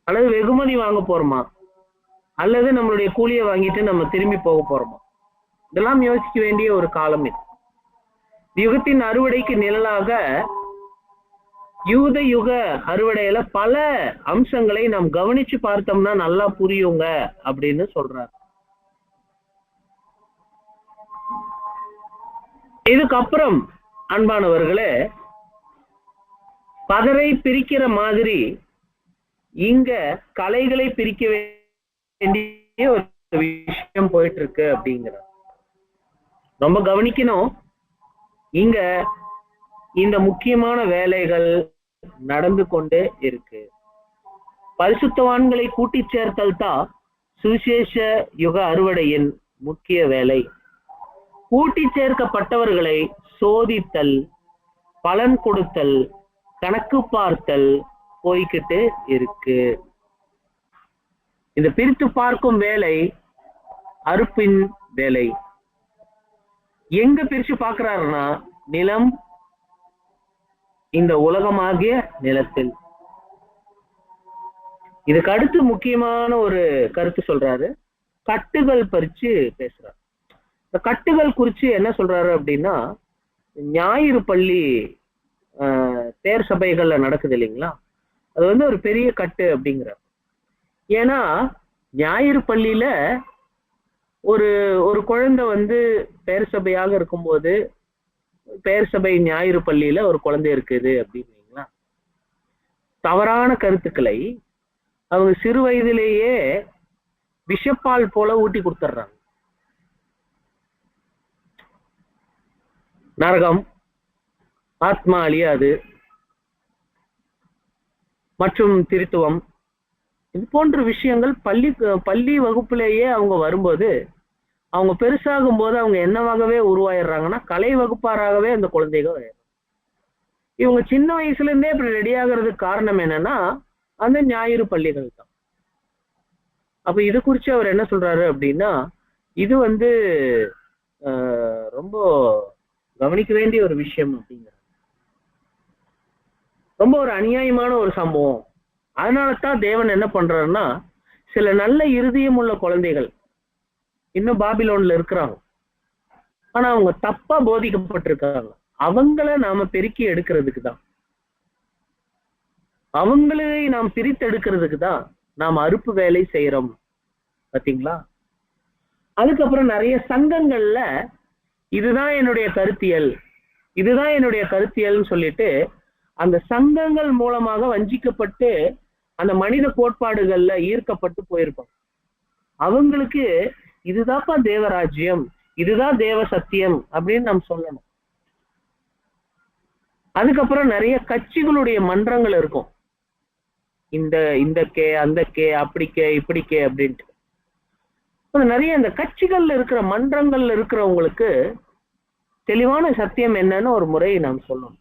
அல்லது வெகுமதி வாங்க போறோமா, அல்லது நம்மளுடைய கூலியை வாங்கிட்டு நம்ம திரும்பி போக போறோமா, இதெல்லாம் யோசிக்க வேண்டிய ஒரு காலம் இது. யுகத்தின் அறுவடைக்கு நிழலாக யூத யுக அறுவடையில பல அம்சங்களை நாம் கவனிச்சு பார்த்தோம்னா நல்லா புரியுங்க அப்படின்னு சொல்றார். இதுக்கப்புறம் அன்பானவர்களே, பதரை பிரிக்கிற மாதிரி இங்க கலைகளை பிரிக்க வேண்டிய ஒரு விஷயம் போயிட்டு இருக்கு அப்படிங்கிற ரொம்ப கவனிக்கணும். இங்க இந்த முக்கியமான வேலைகள் நடந்து கொண்டே இருக்கு. பரிசுத்தவான்களை கூட்டி சேர்த்தல் தான் சுவிசேஷ யுக அறுவடையின் முக்கிய வேலை. கூட்டி சேர்க்கப்பட்டவர்களை சோதித்தல், பலன் கொடுத்தல், கணக்கு பார்த்தல் போய்கிட்டு இருக்கு. இந்த பிரித்து பார்க்கும் வேலை அறுப்பின் வேலை. எங்க பிரிச்சு பார்க்கிறாருன்னா, நிலம், இந்த உலகமாகிய நிலத்தில். இதுக்கு அடுத்து முக்கியமான ஒரு கருத்து சொல்றாரு, கட்டுகள் பறிச்சு பேசுறாரு. இந்த கட்டுகள் குறிச்சு என்ன சொல்றாரு அப்படின்னா, ஞாயிறு பள்ளி தேர் சபைகள்ல நடக்குது இல்லைங்களா, அது வந்து ஒரு பெரிய கட்டு அப்படிங்கிறார். ஏன்னா ஞாயிறு பள்ளியில ஒரு குழந்தை வந்து பேர் சபையாக இருக்கும்போது, பேர் சபை ஞாயிறு பள்ளியில ஒரு குழந்தை இருக்குது அப்படிங்களா, தவறான கருத்துக்களை அவங்க சிறு வயதிலேயே விஷப்பால் போல ஊட்டி கொடுத்துட்றாங்க. நரகம், ஆத்மா அழியாது மற்றும் திருத்துவம், இது போன்ற விஷயங்கள் பள்ளி வகுப்பிலேயே அவங்க வரும்போது, அவங்க பெருசாகும் போது அவங்க என்னவாகவே உருவாயிடுறாங்கன்னா கலை வகுப்பாராகவே அந்த குழந்தைகள். இவங்க சின்ன வயசுல இருந்தே இப்படி ரெடி ஆகிறதுக்கு காரணம் என்னன்னா அந்த ஞாயிறு பள்ளிகள் தான். அப்ப இது குறிச்சு அவர் என்ன சொல்றாரு அப்படின்னா, இது வந்து ரொம்ப கவனிக்க வேண்டிய ஒரு விஷயம் அப்படிங்கிற, ரொம்ப ஒரு அநியாயமான ஒரு சம்பவம். அதனாலதான் தேவன் என்ன பண்றாருன்னா, சில நல்ல இருதயம் உள்ள குழந்தைகள் இன்னும் பாபிலோன்ல இருக்கிறாங்க, ஆனா அவங்க தப்பா போதிக்கப்பட்டிருக்காங்க, அவங்கள நாம பெருக்கி எடுக்கிறதுக்கு தான், அவங்களை நாம் பிரித்தெடுக்கிறதுக்கு தான் நாம் அறுப்பு வேலை செய்யறோம். பாத்தீங்களா? அதுக்கப்புறம் நிறைய சங்கங்கள்ல இதுதான் என்னுடைய கருத்தியல், இதுதான் என்னுடைய கருத்தியல்னு சொல்லிட்டு அந்த சங்கங்கள் மூலமாக வஞ்சிக்கப்பட்டு அந்த மனித கோட்பாடுகள்ல ஈர்க்கப்பட்டு போயிருப்பாங்க. அவங்களுக்கு இதுதான்ப்பா தேவராஜ்யம், இதுதான் தேவ சத்தியம் அப்படின்னு நம்ம சொல்லணும். அதுக்கப்புறம் நிறைய கட்சிகளுடைய மன்றங்கள் இருக்கும். இந்த கே அந்த கே அப்படி கே இப்படி கே அப்படின்ட்டு நிறைய இந்த கட்சிகள்ல இருக்கிற மன்றங்கள்ல இருக்கிறவங்களுக்கு தெளிவான சத்தியம் என்னன்னு ஒரு முறை நாம் சொல்லணும்.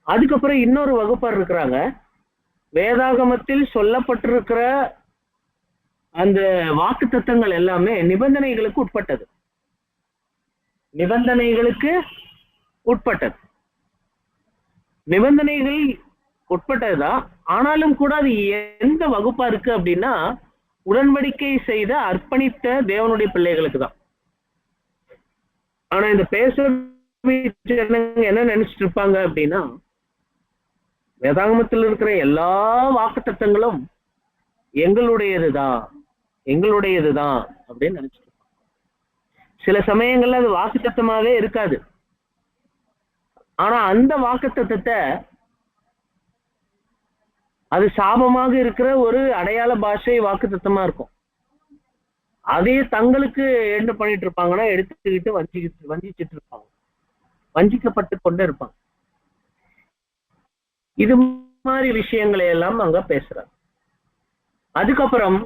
அதுக்கப்புறம் இன்னொரு வகுப்பார் இருக்கிறாங்க. வேதாகமத்தில் சொல்லப்பட்டிருக்கிற அந்த வாக்கு தத்தங்கள் எல்லாமே நிபந்தனைகளுக்கு உட்பட்டது, நிபந்தனைகளுக்கு உட்பட்டது, நிபந்தனைகள் உட்பட்டதுதான். ஆனாலும் கூட அது எந்த வகுப்பா இருக்கு அப்படின்னா உடன்படிக்கை செய்த அர்ப்பணித்த தேவனுடைய பிள்ளைகளுக்கு தான். ஆனா இந்த பேசுற என்ன நினைச்சிட்டு இருப்பாங்க அப்படின்னா வேதாகமத்தில் இருக்கிற எல்லா வாக்குத்தத்தங்களும் எங்களுடையதுதான் எங்களுடையதுதான் அப்படின்னு நினைச்சிட்டு இருப்பாங்க. சில சமயங்கள்ல அது வாக்குத்தத்தமாவே இருக்காது. ஆனா அந்த வாக்குத்தத்தத்தை அது சாபமாக இருக்கிற ஒரு அடையாள பாஷை வாக்குத்தத்தமா இருக்கும். அதே தங்களுக்கு என்ன பண்ணிட்டு இருப்பாங்கன்னா எடுத்துக்கிட்டு வஞ்சிச்சுட்டு இருப்பாங்க, வஞ்சிக்கப்பட்டு கொண்டு இருப்பாங்க. இது மாதிரி விஷயங்களை எல்லாம் அங்க பேசுறாங்க. அதுக்கப்புறம்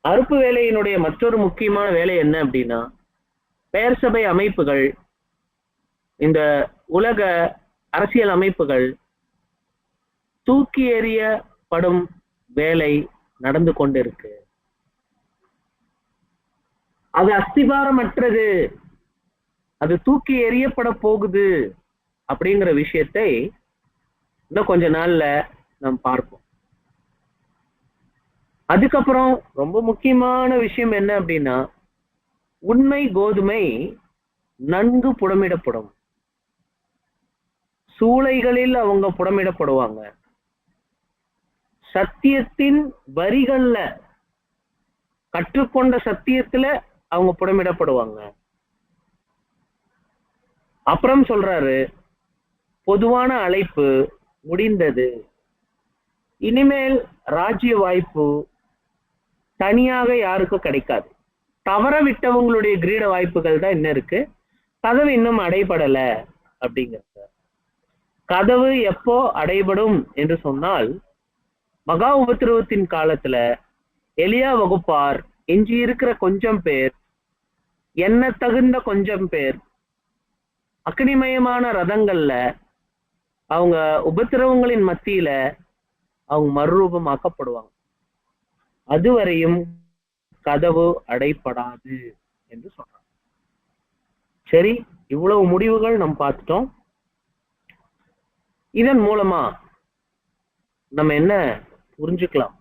அறுப்பு வேலையினுடைய மற்றொரு முக்கியமான வேலை என்ன அப்படின்னா பெயர் சபை அமைப்புகள், இந்த உலக அரசியல் அமைப்புகள் தூக்கி எறியப்படும் வேலை நடந்து கொண்டிருக்கு. அது அஸ்திபாரமற்றது, அது தூக்கி எறியப்பட போகுது அப்படிங்கிற விஷயத்தை இன்னும் கொஞ்ச நாள்ல நாம் பார்ப்போம். அதுக்கப்புறம் ரொம்ப முக்கியமான விஷயம் என்ன அப்படின்னா உண்மை கோதுமை நன்கு புடமிடப்படும், சூளைகளில் அவங்க புடமிடப்படுவாங்க, சத்தியத்தின் வரிகள்ல கற்றுக்கொண்ட சத்தியத்துல அவங்க புடமிடப்படுவாங்க. அப்புறம் சொல்றாரு பொதுவான அழைப்பு முடிந்தது, இனிமேல் ராஜ்ய வாய்ப்பு தனியாக யாருக்கும் கிடைக்காது. தவற விட்டவங்களுடைய கிரீட வாய்ப்புகள் தான் இன்னும் இருக்கு, கதவு இன்னும் அடைபடல அப்படிங்கிறது. கதவு எப்போ அடைபடும் என்று சொன்னால் மகா உபத்திரவத்தின் காலத்துல எலியா வகுப்பார் எஞ்சி இருக்கிற கொஞ்சம் பேர், என்ன தகுந்த கொஞ்சம் பேர் அக்னிமயமான ரதங்கள்ல அவங்க உபத்திரவங்களின் மத்தியில அவங்க மறுரூபமாக்கப்படுவாங்க. அதுவரையும் கதவு அடைப்படாது என்று சொல்றாங்க. சரி, இவ்வளவு முடிவுகள் நம்ம பார்த்துட்டோம். இதன் மூலமா நம்ம என்ன புரிஞ்சுக்கலாம்,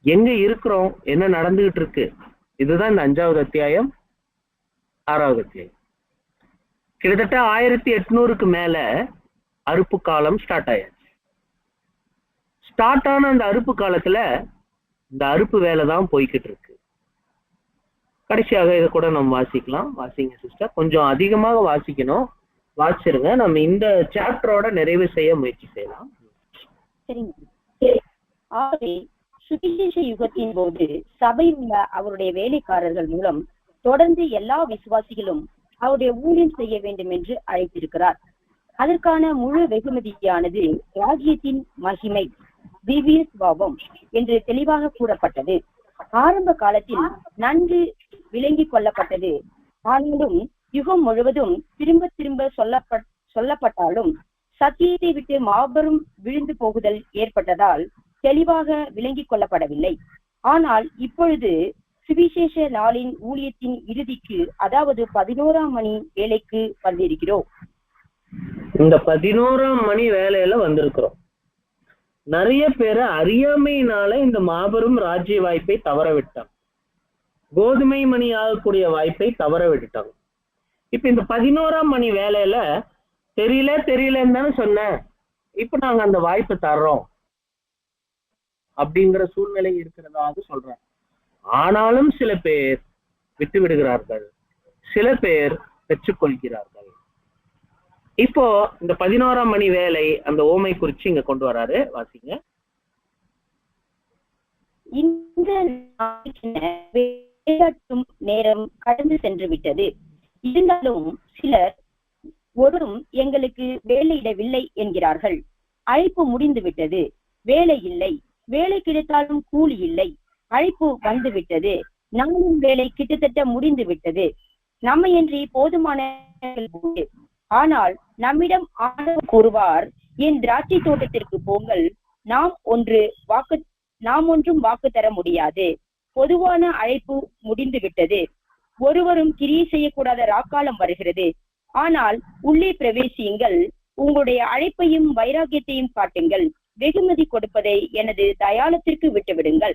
எங்க இருக்கிறோம், என்ன நடந்துகிட்டு இருக்கு? இதுதான் இந்த 5வது அத்தியாயம் 6வது அத்தியாயம். கிட்டத்தட்ட 1800க்கு மேல அறுப்பு காலம் ஸ்டார்ட் ஆயாச்சு. ஸ்டார்ட் ஆன அந்த அறுப்பு காலத்துல இந்த அறுப்பு வேலை தான் போய்கிட்டு இருக்கு. கடைசியாக இதை கூட நம்ம வாசிக்கலாம். வாசிங்க சிஸ்டர், கொஞ்சம் அதிகமாக வாசிக்கணும், வாசிருங்க. நம்ம இந்த சாப்டரோட நிறைவு செய்ய முயற்சி செய்யலாம். சரிங்க. ஆகவே சுவிசேஷ யுகத்தின் போது சபையில் உள்ள அவருடைய வேலைக்காரர்கள் மூலம் தொடர்ந்து எல்லா விசுவாசிகளும் அவருடைய ஊழியம் செய்ய வேண்டும் என்று அழைத்திருக்கிறார். அதற்கான முழு வெகுமதியானது ராஜ்யத்தின் மகிமை, திவ்ய சுபாவம் என்று தெளிவாக கூறப்பட்டது. ஆரம்ப காலத்தில் நன்கு விளங்கி கொள்ளப்பட்டது. ஆனாலும் யுகம் முழுவதும் திரும்ப திரும்ப சொல்லப்பட்டாலும் சத்தியத்தை விட்டு மாபெரும் விழுந்து போகுதல் ஏற்பட்டதால் தெளிவாக விளங்கி கொள்ளப்படவில்லை. ஆனால் இப்பொழுது சுவிசேஷ நாளின் ஊழியத்தின் இறுதிக்கு, அதாவது 11ஆம் மணி வேலைக்கு வந்திருக்கிறோம். இந்த 11ஆம் மணி வேலையில வந்திருக்கிறோம். நிறைய பேரை அறியாமையினால இந்த மாபெரும் ராஜ்ய வாய்ப்பை தவற விட்டாங்க, கோதுமை மணி ஆகக்கூடிய வாய்ப்பை தவற விட்டுட்டாங்க. இப்ப இந்த 11ஆம் மணி வேலையில தெரியலன்னு தானே சொன்னேன், இப்ப நாங்க அந்த வாய்ப்பை தர்றோம் அப்படிங்கிற சூழ்நிலை இருக்கிறதாக சொல்றாங்க. ஆனாலும் சில பேர் விட்டு விடுகிறார்கள், சில பேர் பெற்றுக்கொள்கிறார்கள். இப்போ இந்த 11ஆம் மணி வேலை அந்த ஓமை குறிச்சு இங்க கொண்டு வராரு, வாசிங்க. இந்த வேலையாட்டும் நேரம் கடந்து சென்று விட்டது, இருந்தாலும் சிலர் ஒருவரும் எங்களுக்கு வேலையிடவில்லை என்கிறார்கள். அழைப்பு முடிந்து விட்டது, வேலை இல்லை, வேலை கிடைத்தாலும் கூலி இல்லை. அழைப்பு வந்து விட்டது, நாளும் வேலை கிட்டத்தட்ட முடிந்து விட்டது, நம்மையின்றி போதுமான உண்டு. ஆனால் நம்மிடம் ஆண்டவர் கூறுவார், என் திராட்சை தோட்டத்திற்கு போங்கள், நாம் ஒன்றும் வாக்கு தர முடியாது. பொதுவான அழைப்பு முடிந்து விட்டது, ஒருவரும் கிரியை செய்யக்கூடாத ராக்காலம் வருகிறது. ஆனால் உள்ளே பிரவேசியுங்கள், உங்களுடைய அழைப்பையும் வைராக்கியத்தையும் காட்டுங்கள், வெகுமதி கொடுப்பதை எனது தயாளத்திற்கு விட்டுவிடுங்கள்.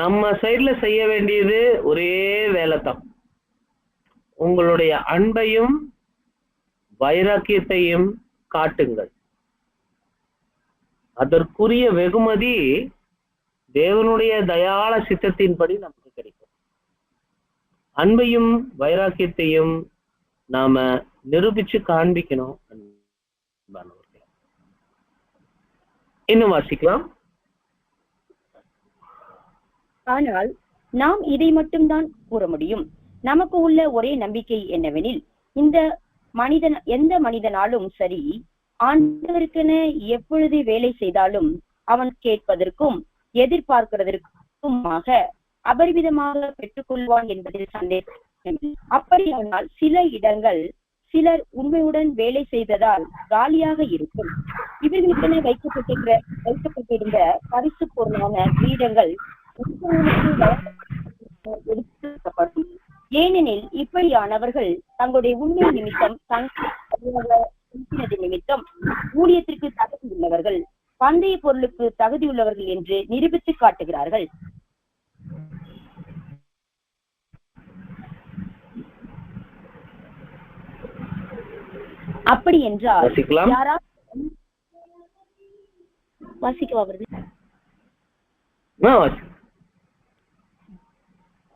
நம்ம சைட்ல செய்ய வேண்டியது ஒரே வேலை தான். உங்களுடைய அன்பையும் வைராக்கியத்தையும் காட்டுங்கள். அதற்குரிய வெகுமதி தேவனுடைய தயாள சித்தத்தின்படி நமக்கு கிடைக்கும். அன்பையும் வைராக்கியத்தையும் நாம நிரூபிச்சு காண்பிக்கணும். இன்னும் வாசிக்கலாம். ஆனால் நாம் இதை மட்டும்தான் கூற முடியும். நமக்கு உள்ள ஒரே நம்பிக்கை என்னவெனில், எந்த மனிதனாலும் சரி, ஆண்டவருக்கென எப்பொழுது வேலை செய்தாலும் அவன் கேட்பதற்கும் எதிர்பார்க்கிறதற்குமாக அபரிவிதமாக பெற்றுக்கொள்வான் என்பதில் சந்தேகம். அப்படியானால் சில இடங்கள் சிலர் உண்மையுடன் வேலை செய்ததால் காலியாக இருக்கும். இவர்களுக்கென வைக்கப்பட்டிருந்த பரிசு பொருளான கிரீடங்கள் எடுக்கப்படும். ஏனெனில் இப்படியானவர்கள் தங்களுடைய உண்மை நிமித்தம் நிமித்தம் ஊழியத்திற்கு தகுதி உள்ளவர்கள், பந்தய பொருளுக்கு தகுதியுள்ளவர்கள் என்று நிரூபித்து காட்டுகிறார்கள். அப்படி என்றால்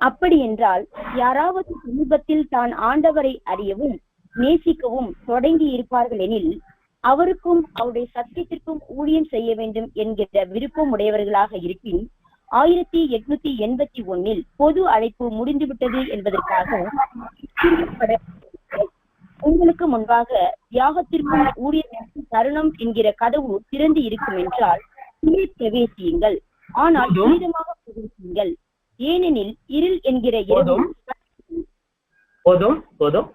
அப்படி என்றால் யாராவது சமீபத்தில் தான் ஆண்டவரை அறியவும் நேசிக்கவும் தொடங்கி இருப்பார்கள் எனில், அவருக்கும் அவருடைய சத்தியத்திற்கும் ஊழியம் செய்ய வேண்டும் என்கிற விருப்பம் உடையவர்களாக இருப்பின், 1881 பொது அழைப்பு முடிந்துவிட்டது என்பதற்காக உங்களுக்கு முன்பாக தியாகத்திற்கும் ஊழியத்திற்கும் தருணம் என்கிற கதவு திறந்து இருக்கும் என்றால் பிரவேசியுங்கள். ஆனால் துரிதமாக பிரவேசியுங்கள், ஏனெனில் இருள் என்கிற போதும்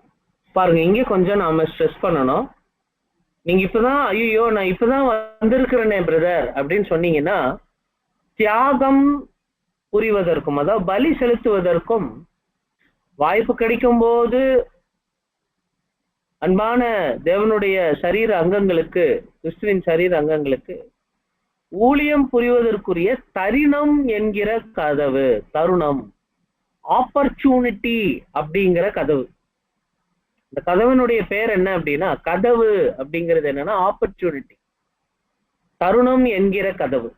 பாருங்க. இங்க கொஞ்சம் நாம ஸ்ட்ரெஸ் பண்ணணும். நீங்க இப்பதான் ஐயோ நான் இப்பதான் வந்திருக்கிறேனே பிரதர் அப்படின்னு சொன்னீங்கன்னா, தியாகம் புரிவதற்கும் அதாவது பலி செலுத்துவதற்கும் வாய்ப்பு கிடைக்கும் போது அன்பான தேவனுடைய சரீர அங்கங்களுக்கு, கிறிஸ்துவின் சரீர அங்கங்களுக்கு ஊழியம் புரிவதற்குரிய தருணம் என்கிற கதவு, தருணம், ஆப்பர்ச்சுனிட்டி அப்படிங்கிற கதவு. இந்த கதவினுடைய பேர் என்ன அப்படின்னா, கதவு அப்படிங்கிறது என்னன்னா ஆப்பர்ச்சுனிட்டி, தருணம் என்கிற கதவு.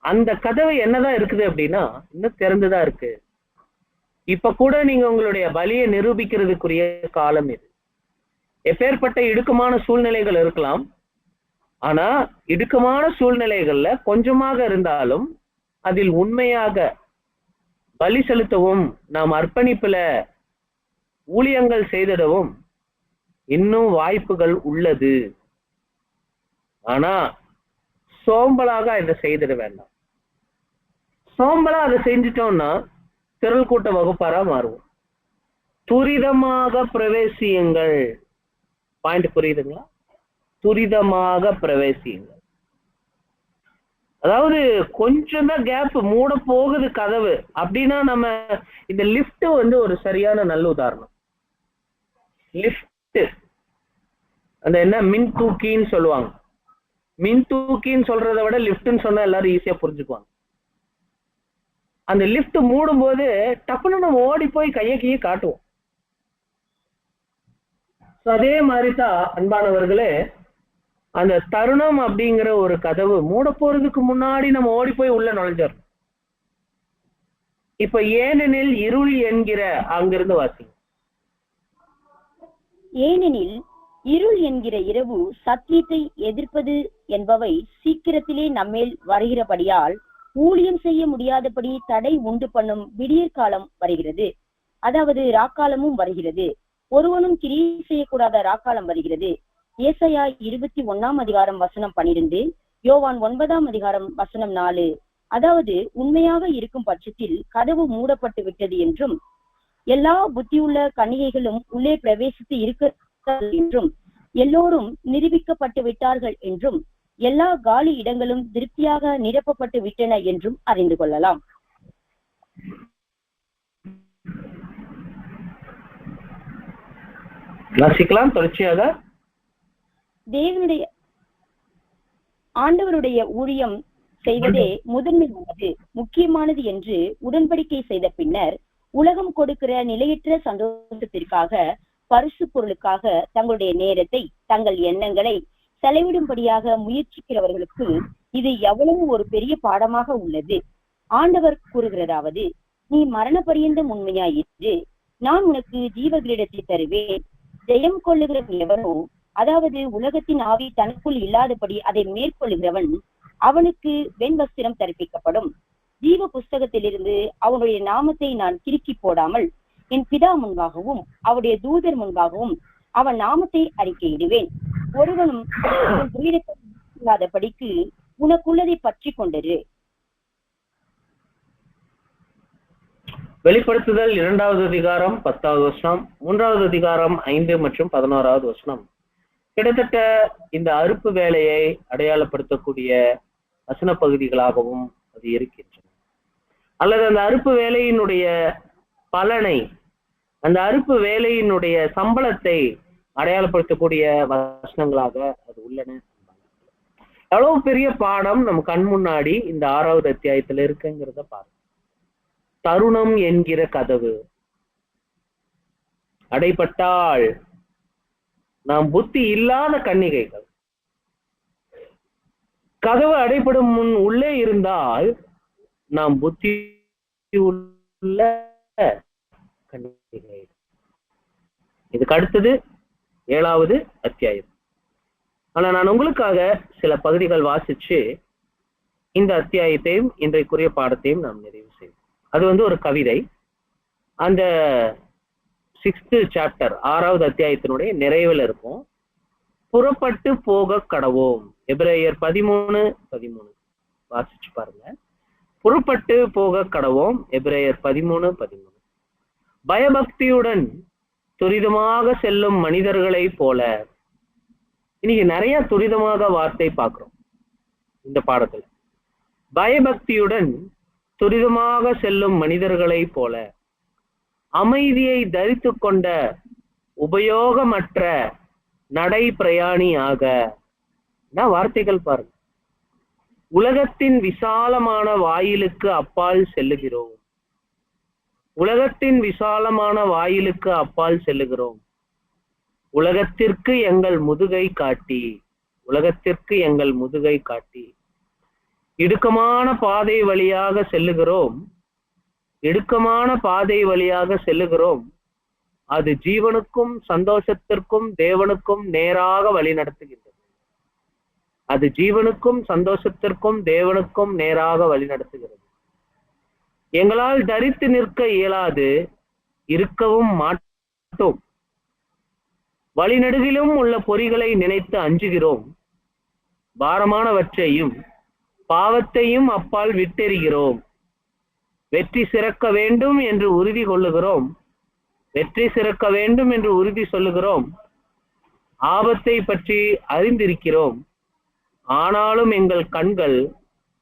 அந்த கதவு என்னதான் இருக்குது அப்படின்னா இன்னும் திறந்துதான் இருக்கு. இப்ப கூட நீங்க உங்களுடைய பலியை நிரூபிக்கிறதுக்குரிய காலம் இது. எப்பேற்பட்ட இடுக்கமான சூழ்நிலைகள் இருக்கலாம், ஆனா இடுக்கமான சூழ்நிலைகள்ல கொஞ்சமாக இருந்தாலும் அதில் உண்மையாக பலி செலுத்தவும், நாம் அர்ப்பணிப்புல ஊழியங்கள் செய்திடவும் இன்னும் வாய்ப்புகள் உள்ளது. ஆனா சோம்பலாக இதை செய்திட வேண்டாம். சோம்பலா அதை செஞ்சிட்டோம்னா திரள் கூட்ட வகுப்பாரா மாறுவோம். துரிதமாக பிரவேசியுங்கள். பாயிண்ட் புரியுதுங்களா? துரிதமாக பிரவேசியுங்கள். அதாவது கொஞ்சம் தான் கேப், மூட போகுது கதவு அப்படின்னா, நம்ம இந்த லிஃப்ட் ஒரு சரியான நல்ல உதாரணம். லிஃப்ட் அந்த என்ன மின் தூக்கின்னு சொல்லுவாங்க. மின் தூக்கின்னு சொல்றதை விட லிஃப்ட்னு சொன்னா எல்லாரும் ஈஸியா புரிஞ்சுக்குவாங்க. அந்த லிஃப்ட் மூடும் போது டப்புன்னு நம்ம ஓடி போய் கையை காட்டுவோம். அதே மாதிரிதான் அன்பானவர்களே, அந்த தருணம் அப்படிங்கிற ஒரு கதவு மூட போறதுக்கு முன்னாடி நம்ம ஓடி போய் உள்ள நுழைஞ்சிடறோம். இப்ப ஏனெனில் இருள் என்கிற அங்கிருந்து வாசிங்க. ஏனெனில் இருள் என்கிற இரவு சத்தியத்தை எதிர்ப்பது என்பவை சீக்கிரத்திலே நம்மேல் வருகிறபடியால் ஊழியம் செய்ய முடியாதபடி தடை உண்டு பண்ணும் விடியற் காலம் வருகிறது. அதாவது ராக்காலமும் வருகிறது. ஒருவனும் கிரியை செய்யக்கூடாத ராக்காலம் வருகிறது. ஏசாயா 21 வசனம் 12, யோவான் 9 வசனம் 4. அதாவது உண்மையாக இருக்கும் பட்சத்தில் கதவு மூடப்பட்டு விட்டது என்றும் எல்லா புத்தியுள்ள கன்னிகைகளும் உள்ளே பிரவேசித்து இருக்க என்றும் எல்லோரும் நிரூபிக்கப்பட்டு விட்டார்கள் என்றும் எல்லா காலி இடங்களும் திருப்தியாக நிரப்பப்பட்டு விட்டன என்றும் அறிந்து கொள்ளலாம். வாசிக்கலாம் தொடர்ச்சியாக. தேவனுடைய ஆண்டவருடைய ஊழியம் செய்வதே முதன்மையானது, முக்கியமானது என்று உடன்படிக்கை செய்த பின்னர் உலகம் கொடுக்கிற நிலையற்ற சந்தோஷத்திற்காக, பரிசு பொருளுக்காக தங்களுடைய நேரத்தை, தங்கள் எண்ணங்களை செலவிடும்படியாக முயற்சிக்கிறவர்களுக்கு இது எவ்வளவு ஒரு பெரிய பாடமாக உள்ளது. ஆண்டவர் கூறுகிறதாவது, நீ மரண பரியந்தம் உண்மையாயிற்று, நான் உனக்கு ஜீவ கிரீடத்தை தருவேன். ஜெயம் கொள்ளுகிறவன் எவனோ, அதாவது உலகத்தின் ஆவி தனக்குள் இல்லாதபடி அதை மேற்கொள்ளுகிறவன், அவனுக்கு வெண்வஸ்திரம் தரிப்பிக்கப்படும். ஜீவ புஸ்தகத்திலிருந்து அவனுடைய நாமத்தை நான் கிறுக்கி போடாமல் என் பிதா முன்பாகவும் அவருடைய தூதர் முன்பாகவும் அவன் நாமத்தை அறிக்கையிடுவேன். ஒருவனும் இல்லாதபடிக்கு உனக்குள்ளதை பற்றி கொண்டிரு. வெளிப்படுத்துதல் 2வது அதிகாரம் 10வது வசனம், 3வது அதிகாரம் 5 மற்றும் 11வது வசனம் கிட்டத்தட்ட இந்த அறுப்பு வேலையை அடையாளப்படுத்தக்கூடிய வசன பகுதிகளாகவும் அது இருக்கின்றன. அல்லது அந்த அறுப்பு வேலையினுடைய பலனை, அந்த அறுப்பு வேலையினுடைய சம்பளத்தை அடையாளப்படுத்தக்கூடிய வசனங்களாக அது உள்ளன. எவ்வளவு பெரிய பாடம் நம் கண் முன்னாடி இந்த 6வது அத்தியாயத்துல இருக்குங்கிறத பாருங்க. தருணம் என்கிற கதவு அடைபட்டால் நாம் புத்தி இல்லாத கன்னிகைகள். கதவு அடைபடும் முன் உள்ளே இருந்தால் நாம் புத்தி உள்ள கன்னிகைகள். இதுக்கு அடுத்தது 7வது அத்தியாயம். ஆனா நான் உங்களுக்காக சில பகுதிகள் வாசிச்சு இந்த அத்தியாயத்தையும் இன்றைக்குரிய பாடத்தையும் நாம் நிறைவு செய்வோம். அது ஒரு கவிதை. அந்த 6th சாப்டர் 6வது அத்தியாயத்தினுடைய நிறைவில் இருக்கும். புறப்பட்டு போக கடவோம். எபிரேயர் 13:13 வாசிச்சு பாருங்க. புறப்பட்டு போக கடவோம். எபிரேயர் 13:13. பயபக்தியுடன் துரிதமாக செல்லும் மனிதர்களை போல. இன்னைக்கு நிறைய துரிதமாக வார்த்தை பார்க்கிறோம் இந்த பாடத்துல. பயபக்தியுடன் துரிதமாக செல்லும் மனிதர்களை போல அமைதியை தரித்து கொண்ட உபயோகமற்ற நடை பிரயாணியாக. வார்த்தைகள் பாருங்க. உலகத்தின் விசாலமான வாயிலுக்கு அப்பால் செல்லுகிறோம். உலகத்தின் விசாலமான வாயிலுக்கு அப்பால் செல்லுகிறோம். உலகத்திற்கு எங்கள் முதுகை காட்டி, உலகத்திற்கு எங்கள் முதுகை காட்டி இடுக்கமான பாதை வழியாக செல்லுகிறோம். இடுக்கமான பாதை வழியாக செல்லுகிறோம். அது ஜீவனுக்கும் சந்தோஷத்திற்கும் தேவனுக்கும் நேராக வழி நடத்துகின்றது. அது ஜீவனுக்கும் சந்தோஷத்திற்கும் தேவனுக்கும் நேராக வழி நடத்துகிறது. எங்களால் தரித்து நிற்க இயலாது, இருக்கவும் மாட்டோம். வழிநடுகிலும் உள்ள பொறிகளை நினைத்து அஞ்சுகிறோம். பாரமானவற்றையும் பாவத்தையும் அப்பால் விட்டெறிகிறோம். வெற்றி சிறக்க வேண்டும் என்று உறுதி கொள்ளுகிறோம். வெற்றி சிறக்க வேண்டும் என்று உறுதி சொல்லுகிறோம். ஆபத்தை பற்றி அறிந்திருக்கிறோம். ஆனாலும் எங்கள் கண்கள்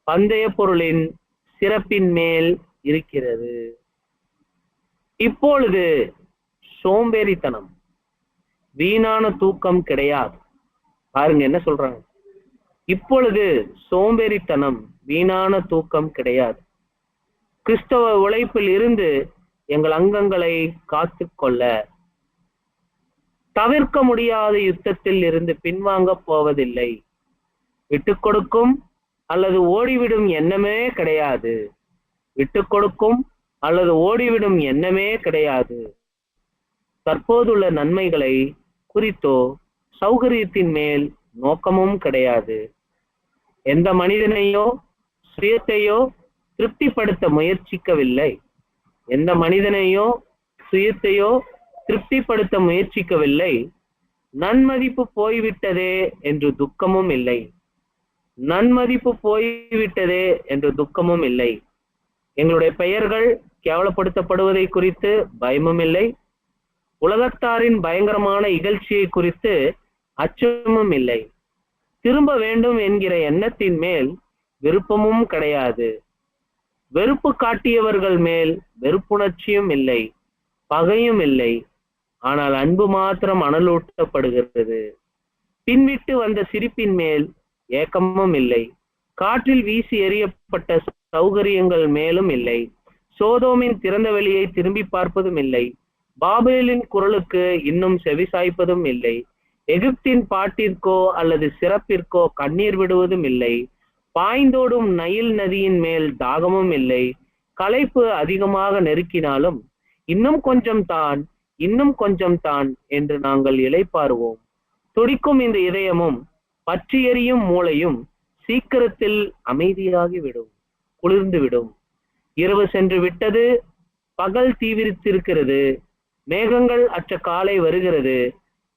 பந்தய பொருளின் சிறப்பின் மேல் இருக்கிறது. இப்பொழுது சோம்பேறித்தனம், வீணான தூக்கம் கிடையாது. பாருங்க என்ன சொல்றாங்க. இப்பொழுது சோம்பேறித்தனம், வீணான தூக்கம் கிடையாது. கிறிஸ்தவ உழைப்பில் இருந்து எங்கள் அங்கங்களை காத்து கொள்ள தவிர்க்க முடியாத யுத்தத்தில் இருந்து பின்வாங்க போவதில்லை. விட்டு கொடுக்கும் அல்லது ஓடிவிடும் எண்ணமே கிடையாது. விட்டு கொடுக்கும் அல்லது ஓடிவிடும் எண்ணமே கிடையாது. தற்போதுள்ள நன்மைகளை குறித்தோ சௌகரியத்தின் மேல் நோக்கமும் கிடையாது. எந்த மனிதனையோ சுயத்தையோ திருப்திப்படுத்த முயற்சிக்கவில்லை. எந்த மனிதனையோ சுயத்தையோ திருப்திப்படுத்த முயற்சிக்கவில்லை. நன்மதிப்பு போய்விட்டதே என்று துக்கமும் இல்லை. நன்மதிப்பு போய்விட்டதே என்று துக்கமும் இல்லை. எங்களுடைய பெயர்கள் கேவலப்படுத்தப்படுவதை குறித்து பயமும் இல்லை. உலகத்தாரின் பயங்கரமான இகழ்ச்சியை குறித்து அச்சமும் இல்லை. திரும்ப வேண்டும் என்கிற எண்ணத்தின் மேல் விருப்பமும் கிடையாது. வெறுப்பு காட்டியவர்கள் மேல் வெறுப்புணர்ச்சியும் இல்லை, பகையும் இல்லை. ஆனால் அன்பு மாத்திரம் அனலூட்டப்படுகிறது. பின்விட்டு வந்த சிரிப்பின் மேல் ஏக்கமும் இல்லை. காற்றில் வீசி எறியப்பட்ட சௌகரியங்கள் மேலும் இல்லை. சோதோமின் திறந்த வெளியை திரும்பி பார்ப்பதும் இல்லை. பாபேலின் குரலுக்கு இன்னும் செவிசாய்ப்பதும் இல்லை. எகிப்தின் பாட்டிற்கோ அல்லது சிறப்பிற்கோ கண்ணீர் விடுவதும் இல்லை. பாய்ந்தோடும் நைல் நதியின் மேல் தாகமும் இல்லை. களைப்பு அதிகமாக நெருக்கினாலும் இன்னும் கொஞ்சம் தான், இன்னும் கொஞ்சம் தான் என்று நாங்கள் இளைப்பாறுவோம். துடிக்கும் இந்த இதயமும் பற்றி எரியும் மூளையும் சீக்கிரத்தில் அமைதியாகிவிடும், குளிர்ந்துவிடும். இரவு சென்று விட்டது, பகல் தீவிரித்திருக்கிறது. மேகங்கள் அற்ற காலை வருகிறது.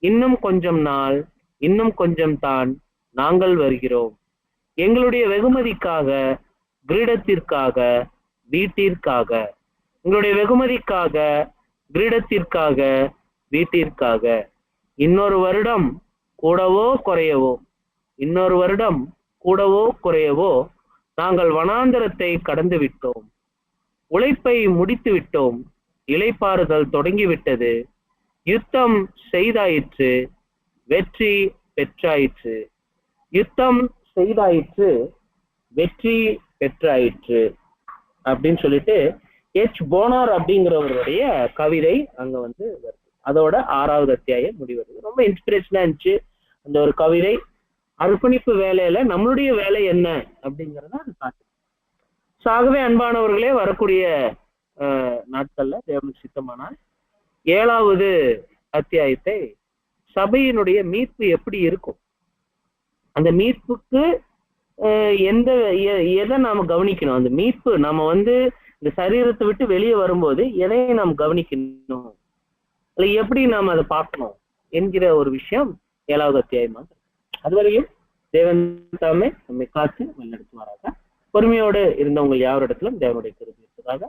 இன்னும் கொஞ்சம் நாள், இன்னும் கொஞ்சம் தான் நாங்கள் வருகிறோம். எங்களுடைய வெகுமதிக்காக, கிரீடத்திற்காக, வீட்டிற்காக. எங்களுடைய வெகுமதிக்காக, கிரீடத்திற்காக, வீட்டிற்காக. இன்னொரு வருடம் கூடவோ குறையவோ, இன்னொரு வருடம் கூடவோ குறையவோ நாங்கள் வனாந்தரத்தை கடந்து விட்டோம். உழைப்பை முடித்து விட்டோம். இளைப்பாறுதல் தொடங்கிவிட்டது. யுத்தம் செய்தாயிற்று, வெற்றி பெற்றாயிற்று. யுத்தம் செய்தாயிற்று, வெற்றி பெற்றாயிற்று அப்படின்னு சொல்லிட்டு எச் போனார் அப்படிங்கிறவருடைய கவிதை அங்க வந்து வருது. அதோட 6வது அத்தியாயம் முடிவருது. ரொம்ப இன்ஸ்பிரேஷனா இருந்துச்சு அந்த ஒரு கவிதை. அர்ப்பணிப்பு வேலையில நம்மளுடைய வேலை என்ன அப்படிங்கிறத அது காட்டு. ஆகவே அன்பானவர்களே, வரக்கூடிய நாட்கள்ல தேவனுக்கு சித்தமானால் 7வது அத்தியாயத்தை சபையினுடைய மீட்பு எப்படி இருக்கும், அந்த மீட்புக்கு எதை நாம கவனிக்கணும், அந்த மீட்பு நம்ம வந்து இந்த சரீரத்தை விட்டு வெளியே வரும்போது எதை நாம் கவனிக்கணும், அல்ல எப்படி நாம் அதை பார்க்கணும் என்கிற ஒரு விஷயம் 7வது அத்தியாயமாக. அதுவரையும் தேவன் தாமே நம்மை காத்து வழிநடத்துவாராக. பொறுமையோடு இருந்தவங்க யாரிடத்திலும் தேவனுடைய கிருபை இருப்பதாக.